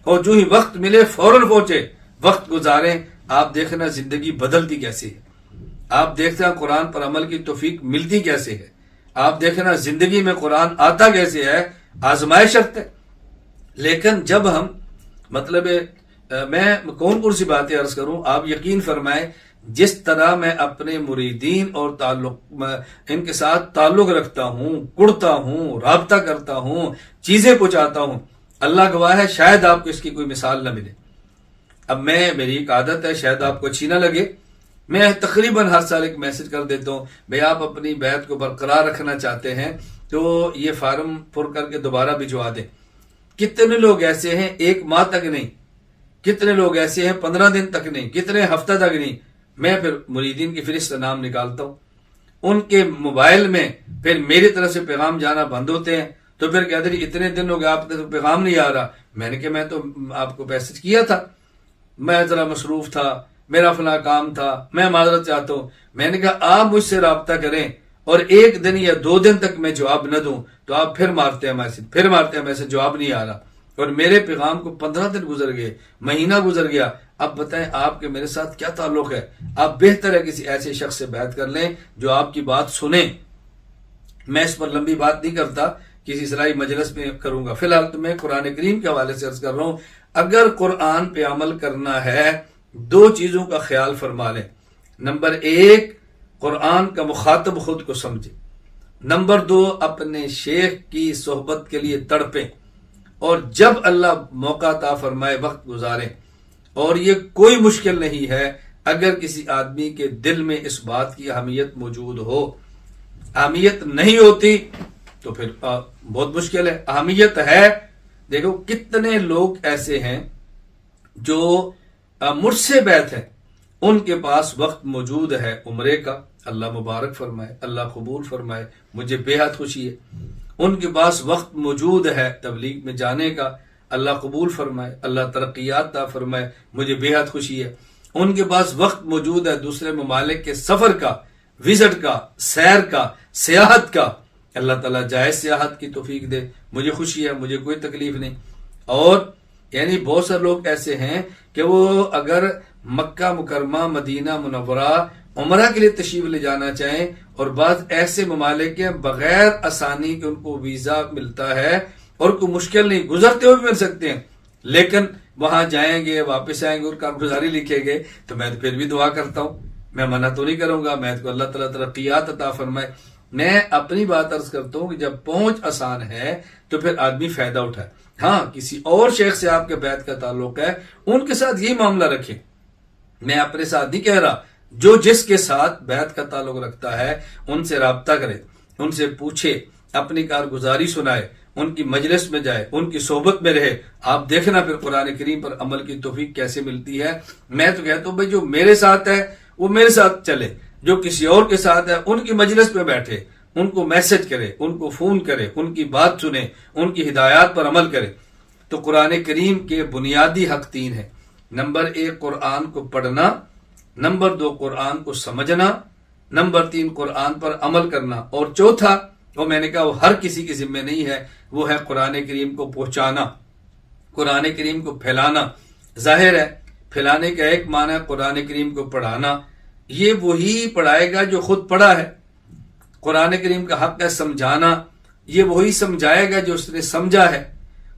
اور جو ہی وقت ملے فوراً پہنچے، وقت گزاریں۔ آپ دیکھنا زندگی بدلتی کیسے ہے، آپ دیکھتے ہیں قرآن پر عمل کی توفیق ملتی کیسے ہے۔ آپ دیکھنا زندگی میں قرآن آتا کیسے ہے، آزمائش شرط ہے. لیکن جب ہم مطلب میں کون سی باتیں عرض کروں، آپ یقین فرمائیں جس طرح میں اپنے مریدین اور ان کے ساتھ تعلق رکھتا ہوں، کڑتا ہوں، رابطہ کرتا ہوں، چیزیں پہنچاتا ہوں، اللہ گواہ ہے شاید آپ کو اس کی کوئی مثال نہ ملے. اب میری ایک عادت ہے، شاید آپ کو اچھی نہ لگے، میں تقریباً ہر سال ایک میسج کر دیتا ہوں، بھئی آپ اپنی بیعت کو برقرار رکھنا چاہتے ہیں تو یہ فارم پر کر کے دوبارہ بھجوا دیں. کتنے لوگ ایسے ہیں 1 ماہ تک نہیں، کتنے لوگ ایسے ہیں 15 دن تک نہیں، کتنے ہفتہ تک نہیں. میں پھر مریدین کی فہرست نام نکالتا ہوں، ان کے موبائل میں پھر میری طرف سے پیغام جانا بند ہوتے ہیں، تو پھر کہتے ہیں اتنے دن ہو گئے آپ کا پیغام نہیں آ رہا. میں نے کہا میں تو آپ کو میسج کیا تھا، میں ذرا مصروف تھا، میرا فلاں کام تھا، میں معذرت چاہتا ہوں. میں نے کہا آپ مجھ سے رابطہ کریں اور 1 دن یا 2 دن تک میں جواب نہ دوں تو آپ پھر مارتے ہیں میسج جواب نہیں آ رہا، اور میرے پیغام کو 15 دن گزر گئے، مہینہ گزر گیا. اب بتائیں آپ کے میرے ساتھ کیا تعلق ہے؟ آپ بہتر ہے کسی ایسے شخص سے بیعت کر لیں جو آپ کی بات سنیں. میں اس پر لمبی بات نہیں کرتا، کسی اصلاحی مجلس میں کروں گا. فی الحال تو میں قرآن کریم کے حوالے سے عرض کر رہا ہوں، اگر قرآن پہ عمل کرنا ہے 2 چیزوں کا خیال فرما لیں. نمبر 1، قرآن کا مخاطب خود کو سمجھے. نمبر 2، اپنے شیخ کی صحبت کے لیے تڑپیں، اور جب اللہ موقع عطا فرمائے وقت گزاریں. اور یہ کوئی مشکل نہیں ہے اگر کسی آدمی کے دل میں اس بات کی اہمیت موجود ہو. اہمیت نہیں ہوتی تو پھر بہت مشکل ہے. اہمیت ہے، دیکھو کتنے لوگ ایسے ہیں جو مجھ سے بیعت ہیں، ان کے پاس وقت موجود ہے عمرے کا، اللہ مبارک فرمائے، اللہ قبول فرمائے، مجھے بے حد خوشی ہے. ان کے پاس وقت موجود ہے تبلیغ میں جانے کا، اللہ قبول فرمائے، اللہ ترقیات عطا فرمائے، مجھے بے حد خوشی ہے. ان کے پاس وقت موجود ہے دوسرے ممالک کے سفر کا، وزٹ کا، سیر کا، سیاحت کا، اللہ تعالیٰ جائز سیاحت کی توفیق دے، مجھے خوشی ہے، مجھے کوئی تکلیف نہیں. اور یعنی بہت سارے لوگ ایسے ہیں کہ وہ اگر مکہ مکرمہ مدینہ منورہ عمرہ کے لیے تشریف لے جانا چاہیں، اور بعض ایسے ممالک کے بغیر آسانی کے ان کو ویزا ملتا ہے اور کوئی مشکل نہیں، گزرتے ہوئے بھی مل سکتے ہیں، لیکن وہاں جائیں گے، واپس آئیں گے اور کارگزاری لکھیں گے، تو میں پھر بھی دعا کرتا ہوں، میں منع تو نہیں کروں گا، میں تو اللہ تعالیٰ ترقیات عطا فرمائے. میں اپنی بات عرض کرتا ہوں کہ جب پہنچ آسان ہے تو پھر آدمی فائدہ اٹھائے. ہاں کسی اور شیخ سے آپ کے بیعت کا تعلق ہے، ان کے ساتھ یہی معاملہ رکھیں. میں اپنے ساتھ نہیں کہہ رہا، جو جس کے ساتھ بیعت کا تعلق رکھتا ہے ان سے رابطہ کرے، ان سے پوچھے، اپنی کارگزاری سنائے، ان کی مجلس میں جائے، ان کی صحبت میں رہے. آپ دیکھنا پھر قرآن کریم پر عمل کی توفیق کیسے ملتی ہے. میں تو کہتا ہوں بھائی جو میرے ساتھ ہے وہ میرے ساتھ چلے، جو کسی اور کے ساتھ ہے ان کی مجلس میں بیٹھے، ان کو میسج کرے، ان کو فون کرے، ان کی بات سنے، ان کی ہدایات پر عمل کرے. تو قرآن کریم کے بنیادی حق 3 ہیں. نمبر 1 قرآن کو پڑھنا، نمبر 2 قرآن کو سمجھنا، نمبر 3 قرآن پر عمل کرنا، اور چوتھا وہ میں نے کہا وہ ہر کسی کے ذمہ نہیں ہے، وہ ہے قرآن کریم کو پہنچانا، قرآن کریم کو پھیلانا. ظاہر ہے پھیلانے کا ایک معنی ہے قرآن کریم کو پڑھانا، یہ وہی پڑھائے گا جو خود پڑھا ہے. قرآن کریم کا حق ہے سمجھانا، یہ وہی سمجھائے گا جو اس نے سمجھا ہے.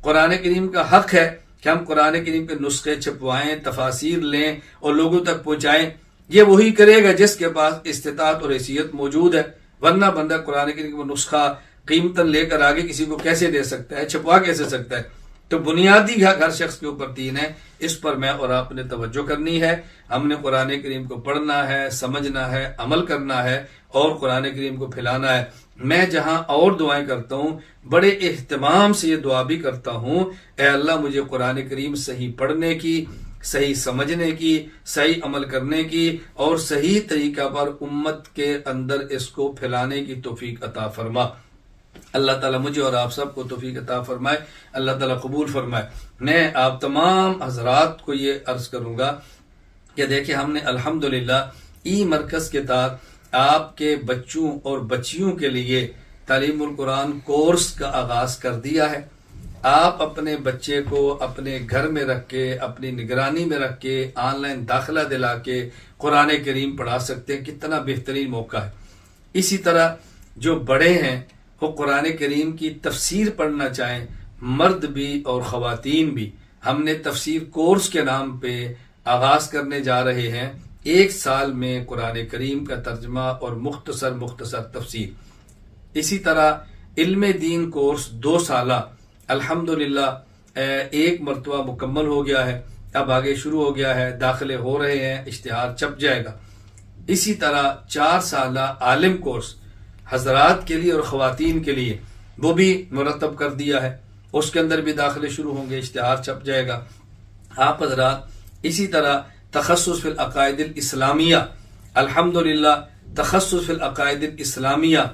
قرآن کریم کا حق ہے کہ ہم قرآن کریم کے نسخے چھپوائیں، تفاسیر لیں اور لوگوں تک پہنچائیں، یہ وہی کرے گا جس کے پاس استطاعت اور حیثیت موجود ہے. ورنہ بندہ قرآن کریم کا نسخہ قیمتاً لے کر آگے کسی کو کیسے دے سکتا ہے، چھپوا کیسے سکتا ہے. تو بنیادی حق ہر شخص کے اوپر 3 ہے، اس پر میں اور آپ نے توجہ کرنی ہے. ہم نے قرآن کریم کو پڑھنا ہے، سمجھنا ہے، عمل کرنا ہے اور قرآن کریم کو پھیلانا ہے. میں جہاں اور دعائیں کرتا ہوں بڑے اہتمام سے یہ دعا بھی کرتا ہوں، اے اللہ مجھے قرآن کریم صحیح پڑھنے کی، صحیح سمجھنے کی، صحیح عمل کرنے کی اور صحیح طریقہ پر امت کے اندر اس کو پھیلانے کی توفیق عطا فرما. اللہ تعالیٰ مجھے اور آپ سب کو توفیق عطا فرمائے، اللہ تعالیٰ قبول فرمائے. میں آپ تمام حضرات کو یہ عرض کروں گا کہ دیکھیں ہم نے الحمدللہ ای مرکز کے تحت آپ کے بچوں اور بچیوں کے لیے تعلیم القرآن کورس کا آغاز کر دیا ہے. آپ اپنے بچے کو اپنے گھر میں رکھ کے، اپنی نگرانی میں رکھ کے، آن لائن داخلہ دلا کے قرآن کریم پڑھا سکتے ہیں. کتنا بہترین موقع ہے. اسی طرح جو بڑے ہیں وہ قرآن کریم کی تفسیر پڑھنا چاہیں، مرد بھی اور خواتین بھی، ہم نے تفسیر کورس کے نام پہ آغاز کرنے جا رہے ہیں۔ 1 سال میں قرآن کریم کا ترجمہ اور مختصر تفسیر۔ اسی طرح علم دین کورس 2 سالہ الحمدللہ 1 مرتبہ مکمل ہو گیا ہے، اب آگے شروع ہو گیا ہے، داخلے ہو رہے ہیں، اشتہار چھپ جائے گا۔ اسی طرح 4 سالہ عالم کورس حضرات کے لیے اور خواتین کے لیے وہ بھی مرتب کر دیا ہے، اس کے اندر بھی داخلے شروع ہوں گے، اشتہار چھپ جائے گا۔ آپ حضرات اسی طرح تخصص فی العقائد الاسلامیہ، الحمدللہ تخصص فی العقائد الاسلامیہ،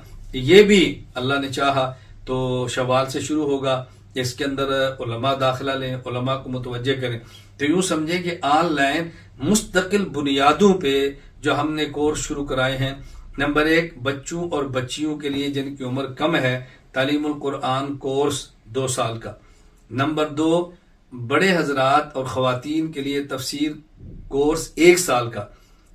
یہ بھی اللہ نے چاہا تو شوال سے شروع ہوگا۔ اس کے اندر علماء داخلہ لیں، علماء کو متوجہ کریں۔ تو یوں سمجھیں کہ آن لائن مستقل بنیادوں پہ جو ہم نے کورس شروع کرائے ہیں۔ نمبر 1 بچوں اور بچیوں کے لیے جن کی عمر کم ہے، تعلیم القرآن کورس 2 سال کا۔ نمبر 2 بڑے حضرات اور خواتین کے لیے تفسیر کورس 1 سال کا۔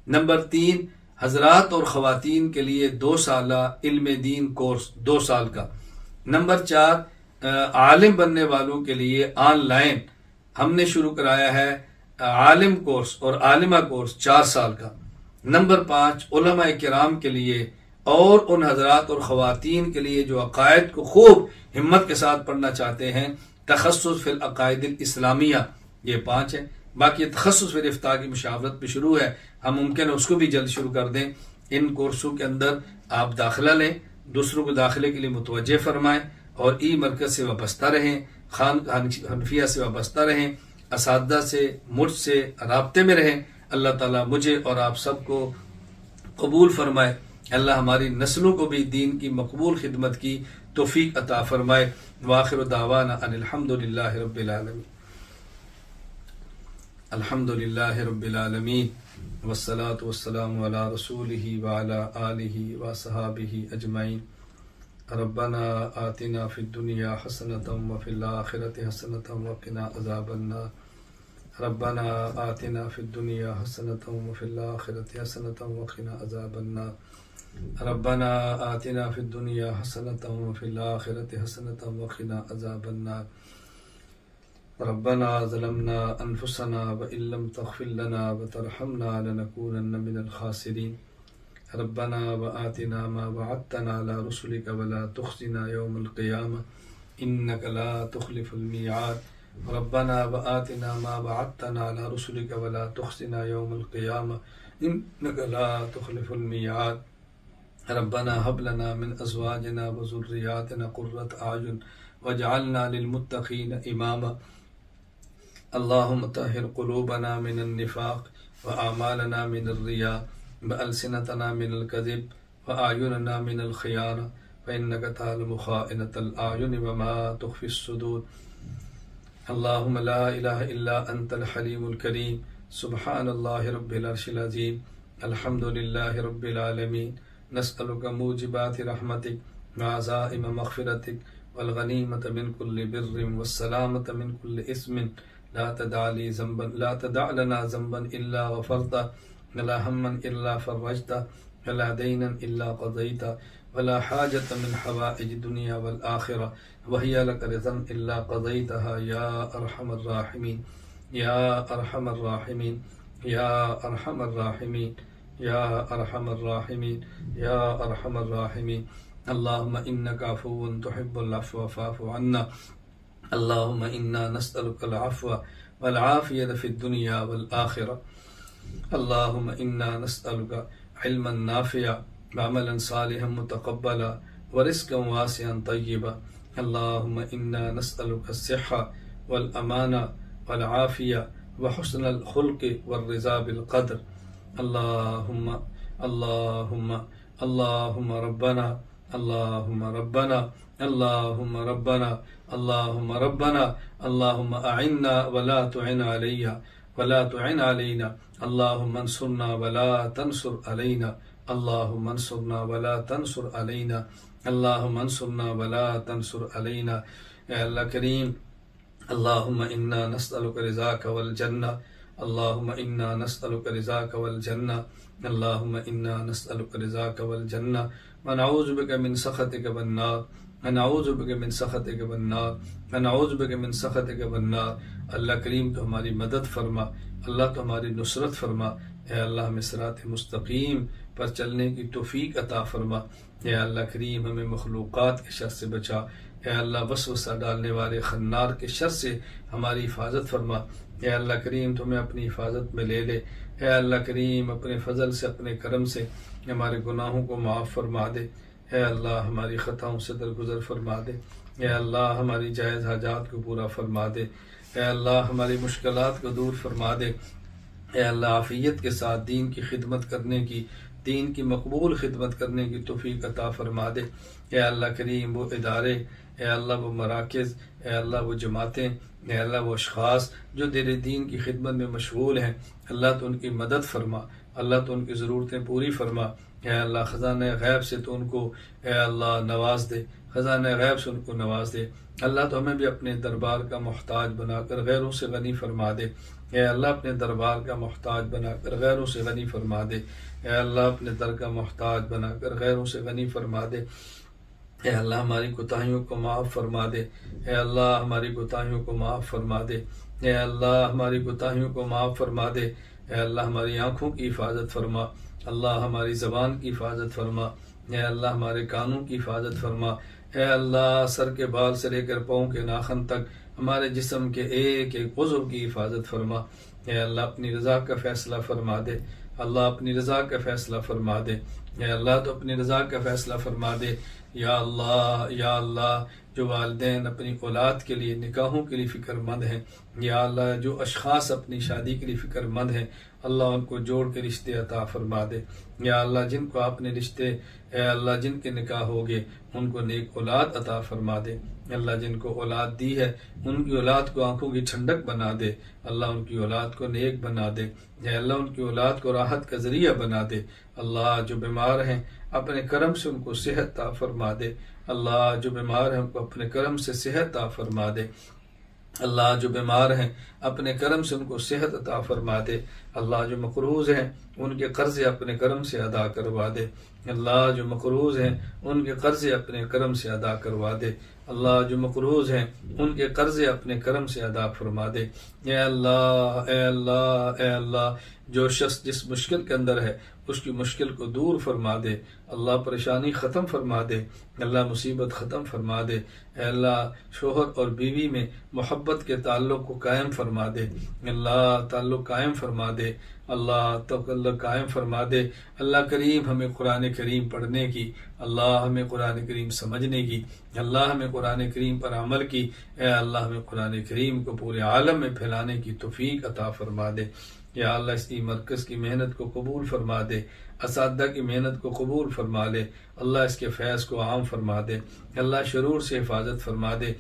نمبر 3 حضرات اور خواتین کے لیے 2 سالہ علم دین کورس 2 سال کا۔ نمبر 4 عالم بننے والوں کے لیے آن لائن ہم نے شروع کرایا ہے عالم کورس اور عالمہ کورس 4 سال کا۔ نمبر 5 علماء کرام کے لیے اور ان حضرات اور خواتین کے لیے جو عقائد کو خوب ہمت کے ساتھ پڑھنا چاہتے ہیں، تخصص فی العقائد الاسلامیہ، یہ 5 ہیں۔ باقی تخصص فی الافتاء کی مشاورت بھی شروع ہے، ہم ممکن ہے اس کو بھی جلد شروع کر دیں۔ ان کورسوں کے اندر آپ داخلہ لیں، دوسروں کو داخلے کے لیے متوجہ فرمائیں اور ای مرکز سے وابستہ رہیں، خان حنفیہ سے وابستہ رہیں، اساتذہ سے مجھ سے رابطے میں رہیں۔ اللہ تعالیٰ مجھے اور آپ سب کو قبول فرمائے، اللہ ہماری نسلوں کو بھی دین کی مقبول خدمت کی توفیق عطا فرمائے۔ وآخر دعوانا ان الحمدللہ رب العالمین، الحمدللہ رب العالمین، والصلاة والسلام علی رسولہ وعلی آلہ وصحابہ اجمعین۔ ربنا آتنا فی الدنیا حسنۃ وفی الآخرۃ حسنۃ وقنا عذاب النار۔ ربنا آتنا فی الدنیا حسنۃ وفی الآخرۃ حسنۃ وقنا عذاب النار۔ ربنا آتنا فی الدنیا حسنۃ وفی الآخرۃ حسنۃ وقنا عذاب النار۔ ربنا ظلمنا انفسنا وإن لم تغفر لنا وترحمنا لنكونن من الخاسرين۔ ربنا وآتنا ما وعدتنا على رسلك ولا تخزنا يوم القيامة إنك لا تخلف الميعاد۔ ربنا وآتنا ما وعدتنا على رسلك ولا تخزنا يوم القيامة إنك لا تخلف الميعاد۔ ربنا هب لنا من أزواجنا وذرياتنا قرة أعين واجعلنا للمتقين إماما۔ اللهم طهر قلوبنا من النفاق وأعمالنا من الرياء وألسنتنا من الكذب وأعيننا من الخيانة فإنك تعلم خائنة الأعين وما تخفي الصدور۔ اللهم لا إله إلا أنت الحليم الكريم، سبحان الله رب العرش العظيم، الحمد لله رب العالمين، نسألك موجبات رحمتك وعزائم مغفرتك والغنيمة من كل بر والسلامة من كل إثم، لا تدع لنا ذنبا إلا غفرته ولا هما إلا فرجته ولا دينا إلا قضيته ولا حاجة من حوائج الدنيا والآخرة وهي لك رضا إلا قضيتها يا أرحم الراحمين يا أرحم الراحمين يا أرحم الراحمين يا أرحم الراحمين يا أرحم الراحمين۔ اللهم إنك عفو تحب العفو فاعف عنا۔ اللهم إنا نسألك العفو والعافية في الدنيا والآخرة۔ اللهم إنا نسألك علما نافعا وعملا صالحا متقبلا ورزقا واسعا طيبا۔ اللهم إنا نسألك الصحة والأمانة والعافية وحسن الخلق والرضا بالقدر۔ اللهم اللهم اللهم ربنا اللهم ربنا اللهم ربنا اللهم ربنا اللهم أعنا ولا تعن علينا ولا تعن علينا، اللهم انصرنا ولا تنصر علينا، اللهم انصرنا ولا تنصر علينا، اللهم انصرنا ولا تنصر علينا۔ اے اللہ کریم، اللهم إنا نسألك رضاك والجنة، اللهم إنا نسألك رضاك والجنة، اللهم إنا نسألك رضاك والجنة ونعوذ بک من سخطک والنار ونعوذ بک من سخطک والنار ونعوذ بک من سخطک والنار۔ اللہ کریم تو ہماری مدد فرما، اللہ تو ہماری نصرت فرما۔ اے اللہ ہمیں صراط مستقیم پر چلنے کی توفیق عطا فرما۔ اے اللہ کریم ہمیں مخلوقات کے شر سے بچا۔ اے اللہ وسوسہ ڈالنے والے خنار کے شر سے ہماری حفاظت فرما۔ اے اللہ کریم تمہیں اپنی حفاظت میں لے لے۔ اے اللہ کریم اپنے فضل سے، اپنے کرم سے ہمارے گناہوں کو معاف فرما دے۔ اے اللہ ہماری خطاؤں سے درگزر فرما دے۔ اے اللہ ہماری جائز حاجات کو پورا فرما دے۔ اے اللہ ہماری مشکلات کو دور فرما دے۔ اے اللہ عافیت کے ساتھ دین کی خدمت کرنے کی، دین کی مقبول خدمت کرنے کی توفیق عطا فرما دے۔ اے اللہ کریم وہ ادارے، اے اللہ وہ مراکز، اے اللہ وہ جماعتیں، اے اللہ وہ اشخاص جو تیرے دین کی خدمت میں مشغول ہیں، اللہ تو ان کی مدد فرما، اللہ تو ان کی ضرورتیں پوری فرما۔ اے اللہ خزانہ غیب سے تو ان کو اے اللہ نواز دے، خزانہ غیب سے ان کو نواز دے۔ اللہ تو ہمیں بھی اپنے دربار کا محتاج بنا کر غیروں سے غنی فرما دے۔ اے اللہ اپنے دربار کا محتاج بنا کر غیروں سے غنی فرما دے۔ اے اللہ اپنے در کا محتاج بنا کر غیروں سے غنی فرما دے۔ اے اللہ ہماری کوتاہیوں کو معاف فرما دے۔ اے اللہ ہماری کوتاہیوں کو معاف فرما دے۔ اے اللہ ہماری کوتاہیوں کو معاف فرما دے۔ اے اللہ ہماری آنکھوں کی حفاظت فرما، اللہ ہماری زبان کی حفاظت فرما۔ اے اللہ ہمارے کانوں کی حفاظت فرما۔ اے اللہ سر کے بال سے لے کر پاؤں کے ناخن تک ہمارے جسم کے ایک ایک عضو کی حفاظت فرما۔ اے اللہ اپنی رضا کا فیصلہ فرما دے، اللہ اپنی رضا کا فیصلہ فرما دے۔ اے اللہ تو اپنی رضا کا فیصلہ فرما دے۔ یا اللہ جو والدین اپنی اولاد کے لیے نکاحوں کے لیے فکر مند ہیں، یا اللہ جو اشخاص اپنی شادی کے لیے فکر مند ہیں، اللہ ان کو جوڑ کے رشتے عطا فرما دے۔ یا اللہ جن کو آپ نے رشتے، اے اللہ جن کے نکاح ہو گئے ان کو نیک اولاد عطا فرما دے۔ اللہ جن کو اولاد دی ہے ان کی اولاد کو آنکھوں کی ٹھنڈک بنا دے، اللہ ان کی اولاد کو نیک بنا دے۔ اے اللہ ان کی اولاد کو راحت کا ذریعہ بنا دے۔ اللہ جو بیمار ہیں اپنے کرم سے ان کو صحت عطا فرما دے، اللہ جو بیمار ہیں ان کو اپنے کرم سے صحت عطا فرما دے۔ اللہ جو بیمار ہیں اپنے کرم سے ان کو صحت عطا فرما دے۔ اللہ جو مقروض ہیں ان کے قرضے اپنے کرم سے ادا کروا دے۔ اللہ جو مقروض ہیں ان کے قرضے اپنے کرم سے ادا کروا دے۔ اللہ جو مقروض ہیں ان کے قرضے اپنے کرم سے ادا فرما دے۔ اے اللہ اے اللہ اے اللہ جو شخص جس مشکل کے اندر ہے اس کی مشکل کو دور فرما دے، اللہ پریشانی ختم فرما دے، اللہ مصیبت ختم فرما دے۔ اے اللہ شوہر اور بیوی میں محبت کے تعلق کو قائم فرما دے، اللہ تعلق قائم فرما دے، اللہ تعلق قائم فرما دے۔ اللہ کریم ہمیں قرآن کریم پڑھنے کی، اللہ ہمیں قرآن کریم سمجھنے کی، اللہ ہمیں قرآن کریم پر عمل کی، اے اللہ ہمیں قرآن کریم کو پورے عالم میں پھیلانے کی توفیق عطا فرما دے۔ یا اللہ اس کی مرکز کی محنت کو قبول فرما دے، اساتذہ کی محنت کو قبول فرما لے، اللہ اس کے فیض کو عام فرما دے، اللہ شرور سے حفاظت فرما دے۔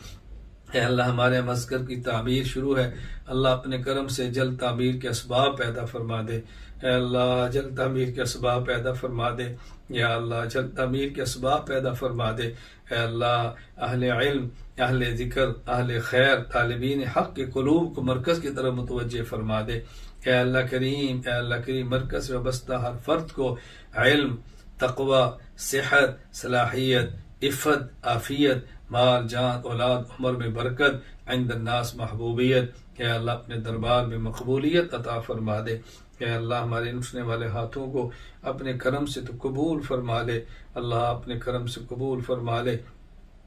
اے اللہ ہمارے مسجد کی تعمیر شروع ہے، اللہ اپنے کرم سے جلد تعمیر کے اسباب پیدا فرما دے۔ اے اللہ جلد تعمیر کے اسباب پیدا فرما دے، یا اللہ جلد تعمیر کے اسباب پیدا فرما دے۔ اے اللہ اہل علم، اہل ذکر، اہل خیر، طالبین حق کے قلوب کو مرکز کی طرف متوجہ فرما دے۔ اے اللہ کریم مرکز میں وابستہ ہر فرد کو علم، تقوی، صحت، صلاحیت، عفت، عافیت، مال، جان، اولاد، عمر میں برکت، عند الناس محبوبیت، اے اللہ اپنے دربار میں مقبولیت عطا فرما دے۔ اے اللہ ہمارے نچنے والے ہاتھوں کو اپنے کرم سے تو قبول فرما لے، اللہ اپنے کرم سے قبول فرما لے،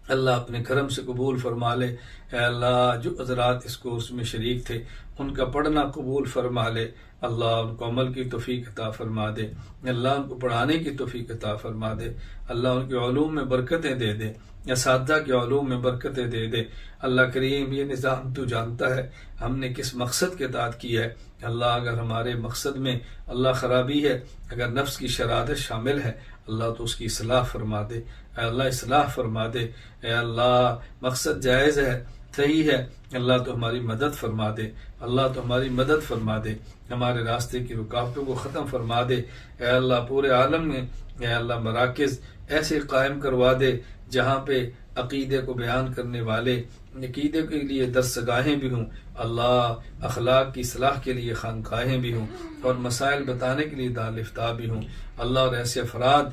اللہ اپنے کرم سے قبول فرما لے۔ اے اللہ جو حضرات اس کورس میں شریک تھے ان کا پڑھنا قبول فرما لے، اللہ ان کو عمل کی توفیق عطا فرما دے، اللہ ان کو پڑھانے کی توفیق عطا فرما دے، اللہ ان کے علوم میں برکتیں دے دے، اساتذہ کے علوم میں برکتیں دے دے۔ اللہ کریم یہ نظام تو جانتا ہے ہم نے کس مقصد کے تحت کیا ہے، اللہ اگر ہمارے مقصد میں اللہ خرابی ہے، اگر نفس کی شرادت شامل ہے، اللہ تو اس کی اصلاح فرما دے، اے اللہ اصلاح فرما دے۔ اے اللہ مقصد جائز ہے، صحیح ہے، اللہ تو ہماری مدد فرما دے، اللہ تو ہماری مدد فرما دے، ہمارے راستے کی رکاوٹوں کو ختم فرما دے۔ اے اللہ پورے عالم میں اے اللہ مراکز ایسے قائم کروا دے جہاں پہ عقیدے کو بیان کرنے والے عقیدے کے لیے درسگاہیں بھی ہوں، اللہ اخلاق کی اصلاح کے لیے خانقاہیں بھی ہوں، اور مسائل بتانے کے لیے دارالفتاء بھی ہوں، اللہ اور ایسے افراد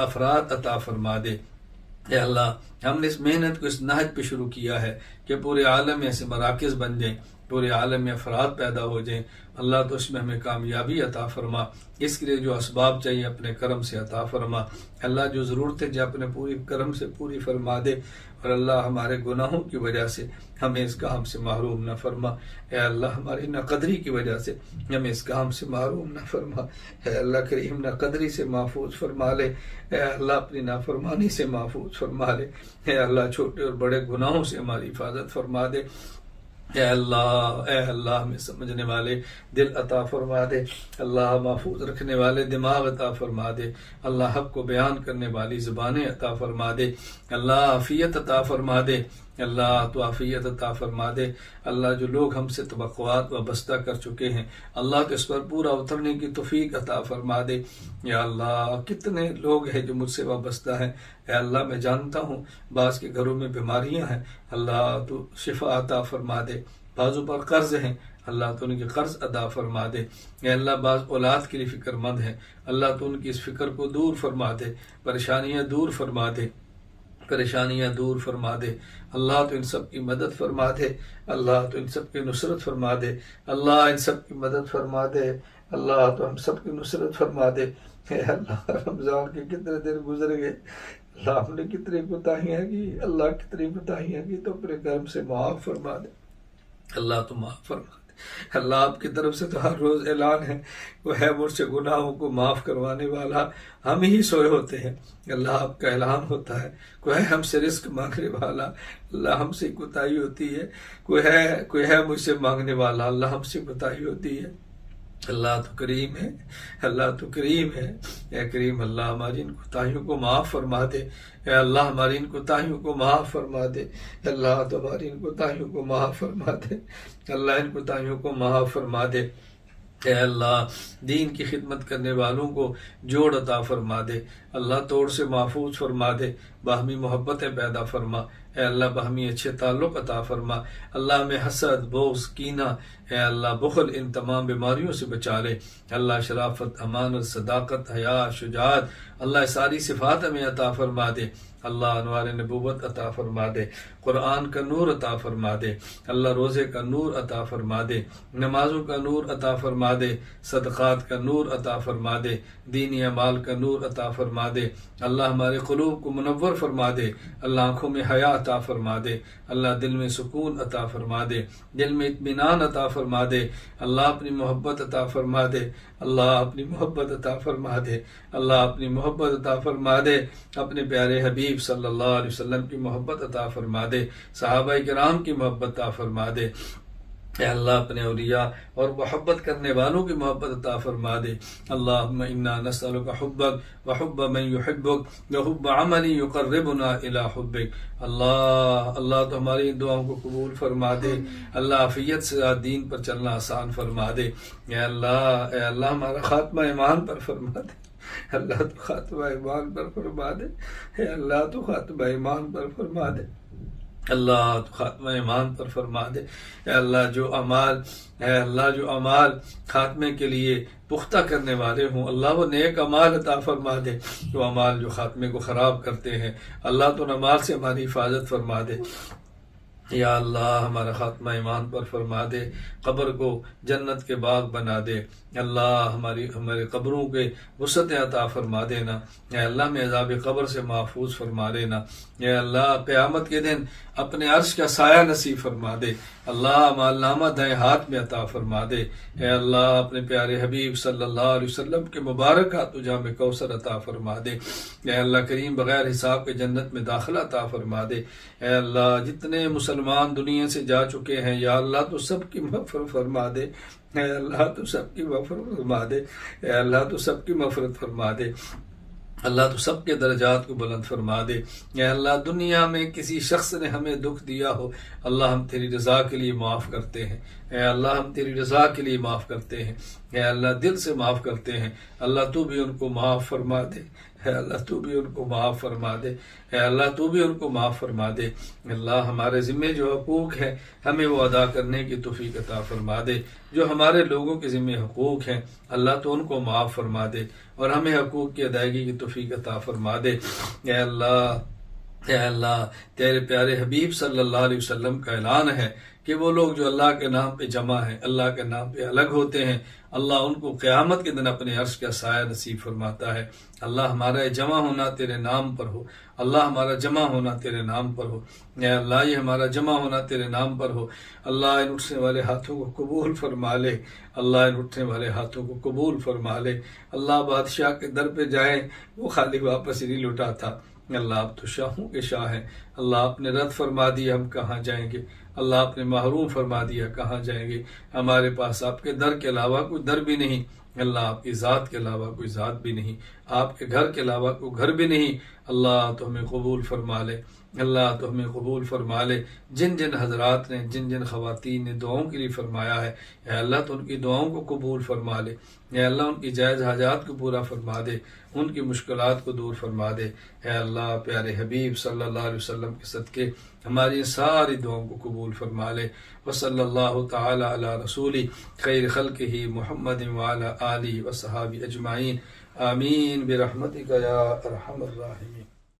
افراد عطا فرما دے۔ اے اللہ ہم نے اس محنت کو اس نہج پہ شروع کیا ہے کہ پورے عالم میں ایسے مراکز بن جائیں، پورے عالم میں افراد پیدا ہو جائیں، اللہ تو اس میں ہمیں کامیابی عطا فرما، اس کے لیے جو اسباب چاہیے اپنے کرم سے عطا فرما، اللہ جو ضرورتیں جو اپنے پوری کرم سے پوری فرما دے، اور اللہ ہمارے گناہوں کی وجہ سے ہمیں اس کام سے محروم نہ فرما، اے اللہ ہماری ناقدری کی وجہ سے ہمیں اس کام سے محروم نہ فرما، اے اللہ کریم ناقدری سے محفوظ فرما لے، اے اللہ اپنی نافرمانی سے محفوظ فرما لے، اے اللہ چھوٹے اور بڑے گناہوں سے ہماری حفاظت فرما دے، اے اللہ ہمیں سمجھنے والے دل عطا فرما دے، اللہ محفوظ رکھنے والے دماغ عطا فرما دے، اللہ حق کو بیان کرنے والی زبانیں عطا فرما دے، اللہ عافیت عطا فرما دے، اللہ تو عافیت عطا فرما دے، اللہ جو لوگ ہم سے توقعات وابستہ کر چکے ہیں اللہ تو اس پر پورا اترنے کی توفیق عطا فرما دے، یا اللہ کتنے لوگ ہیں جو مجھ سے وابستہ ہیں، اے اللہ میں جانتا ہوں بعض کے گھروں میں بیماریاں ہیں، اللہ تو شفا عطا فرما دے، بعضوں پر قرض ہیں اللہ تو ان کے قرض ادا فرما دے، اے اللہ بعض اولاد کے لیے فکر مند ہیں اللہ تو ان کی اس فکر کو دور فرما دے، پریشانیاں دور فرما دے، پریشانیاں دور فرما دے، اللہ تو ان سب کی مدد فرما دے، اللہ تو ان سب کی نصرت فرما دے، اللہ ان سب کی مدد فرما دے، اللہ تو ہم سب کی نصرت فرما دے، اے اللہ رمضان کے کتنے دن گزر گئے، اللہ ہم نے کتنی کوتاہیاں کی، اللہ کتنی کوتاہیاں کی، تو اپنے کرم سے معاف فرما دے، اللہ تو معاف فرما دے، اللہ آپ کی طرف سے تو ہر روز اعلان ہے وہ ہے مجھ سے گناہوں کو معاف کروانے والا، ہم ہی سوئے ہوتے ہیں اللہ آپ کا اعلان ہوتا ہے، کوئی ہے ہم سے رزق مانگنے والا اللہ ہم سے کوتاہی ہوتی ہے، کوئی ہے مجھ سے مانگنے والا اللہ ہم سے کوتاہی ہوتی ہے، اللہ تو کریم ہے، اللہ تو کریم ہے، اے کریم اللہ ہماری ان کوتاہیوں کو معاف فرما دے، اے اللہ ہماری ان کوتاہیوں کو معاف فرما دے، اللہ تو ہماری ان کوتاہیوں کو معاف فرما دے، اللہ ان کوتاہیوں کو معاف فرما دے، اے اللہ دین کی خدمت کرنے والوں کو جوڑ عطا فرما دے، اللہ توڑ سے محفوظ فرما دے، باہمی محبتیں پیدا فرما، اے اللہ باہمی اچھے تعلق عطا فرما، اللہ میں حسد بغض کینہ اے اللہ بخل ان تمام بیماریوں سے بچا لے، اللہ شرافت امانت صداقت حیا شجاعت اللہ ساری صفات ہمیں عطا فرما دے، اللہ انوار نبوت عطا فرما دے، قرآن کا نور عطا فرما دے، اللہ روزے کا نور عطا فرما دے، نمازوں کا نور عطا فرما دے، صدقات کا نور عطا فرما دے، دینی اعمال کا نور عطا فرما دے، اللہ ہمارے قلوب کو منور فرما دے، اللہ آنکھوں میں حیا عطا فرما دے، اللہ دل میں سکون عطا فرما دے، دل میں اطمینان عطا فرما دے، اللہ اپنی محبت عطا فرما دے، اللہ اپنی محبت عطا فرما دے، اللہ اپنی محبت عطا فرما دے، اپنے پیارے حبیب صلی اللہ علیہ وسلم کی محبت عطا فرما دے، صحابہ کرام کی محبت عطا فرما دے، اے اللہ اپنے اولیاء اور محبت کرنے والوں کی محبت عطا فرما دے، اللہم انا نسألک حبک وحب من یحبک وحب عمل یقربنا الی حبک، اللہ تو ہماری دعاؤں کو قبول فرما دے، اللہ عافیت سے دین پر چلنا آسان فرما دے، اے اللہ ہمارا خاتمہ ایمان پر فرما دے، اللہ تو خاتمہ ایمان پر فرما دے، اے اللہ تو خاتمہ ایمان پر فرما دے، اللہ تو خاتمہ ایمان پر فرما دے، اے اللہ جو اعمال خاتمے کے لیے پختہ کرنے والے ہوں اللہ وہ نیک اعمال عطا فرما دے، جو اعمال جو خاتمے کو خراب کرتے ہیں اللہ تو اعمال سے ہماری حفاظت فرما دے، یا اللہ ہمارا خاتمہ ایمان پر فرما دے، قبر کو جنت کے باغ بنا دے، اللہ ہمارے قبروں کے وسعت عطا فرما دینا، اے اللہ میں عذاب قبر سے محفوظ فرما دینا، اے اللہ قیامت کے دن اپنے عرش کا سایہ نصیب فرما دے، اللہ اعمال نامہ دائیں ہاتھ میں عطا فرما دے، اے اللہ اپنے پیارے حبیب صلی اللہ علیہ وسلم کے مبارک ہاتھوں جام کوثر عطا فرما دے، اے اللہ کریم بغیر حساب کے جنت میں داخلہ عطا فرما دے، اے اللہ جتنے مسلمان دنیا سے جا چکے ہیں یا اللہ تو سب کی مغفرت فرما دے، اے اللہ تو سب کی مغفرت فرما دے، اے اللہ تو سب کی مغفرت فرما دے، اللہ تو سب کے درجات کو بلند فرما دے، اے اللہ دنیا میں کسی شخص نے ہمیں دکھ دیا ہو اللہ ہم تیری رضا کے لیے معاف کرتے ہیں، اے اللہ ہم تیری رضا کے لیے معاف کرتے ہیں، اے اللہ دل سے معاف کرتے ہیں، اللہ تو بھی ان کو معاف فرما دے، اے اللہ تو بھی ان کو معاف فرما دے، اے اللہ تو بھی ان کو معاف فرما دے۔ اللہ ہمارے ذمے جو حقوق ہیں ہمیں وہ ادا کرنے کی توفیق عطا فرما دے، جو ہمارے لوگوں کے ذمے حقوق ہیں اللہ تو ان کو معاف فرما دے اور ہمیں حقوق کی ادائیگی کی توفیق عطا فرما دے۔ اے اللہ تیرے پیارے حبیب صلی اللہ علیہ وسلم کا اعلان ہے کہ وہ لوگ جو اللہ کے نام پہ جمع ہیں، اللہ کے نام پہ الگ ہوتے ہیں، اللہ ان کو قیامت کے دن اپنے عرش کا سایہ نصیب فرماتا ہے۔ اللہ ہمارا یہ جمع ہونا تیرے نام پر ہو، اللہ ہمارا جمع ہونا تیرے نام پر ہو، اے اللہ یہ ہمارا جمع ہونا تیرے نام پر ہو۔ اللہ ان اٹھنے والے ہاتھوں کو قبول فرما لے، اللہ ان اٹھنے والے ہاتھوں کو قبول فرما لے۔ اللہ بادشاہ کے در پہ جائیں وہ خالی واپس نہیں لوٹاتا، اللہ آپ تو شاہوں کے شاہ ہیں، اللہ آپ نے رد فرما دیا ہم کہاں جائیں گے، اللہ آپ نے محروم فرما دیا کہاں جائیں گے، ہمارے پاس آپ کے در کے علاوہ کوئی در بھی نہیں، اللہ آپ کی ذات کے علاوہ کوئی ذات بھی نہیں، آپ کے گھر کے علاوہ کوئی گھر بھی نہیں۔ اللہ تو ہمیں قبول فرما لے، اللہ تو ہمیں قبول فرما لے۔ جن جن حضرات نے جن جن خواتین نے دعاؤں کے لیے فرمایا ہے اے اللہ تو ان کی دعاؤں کو قبول فرما لے، اے اللہ ان کی جائز حاجات کو پورا فرما دے، ان کی مشکلات کو دور فرما دے۔ اے اللہ پیارے حبیب صلی اللہ علیہ وسلم کے صدقے ہماری ساری دعاؤں کو قبول فرما لے۔ وصلی اللہ تعالی علی رسولی خیر خلقہ محمد وعلی آلہ وصحابہ اجمعین، آمین برحمتک یا ارحم الراحمین۔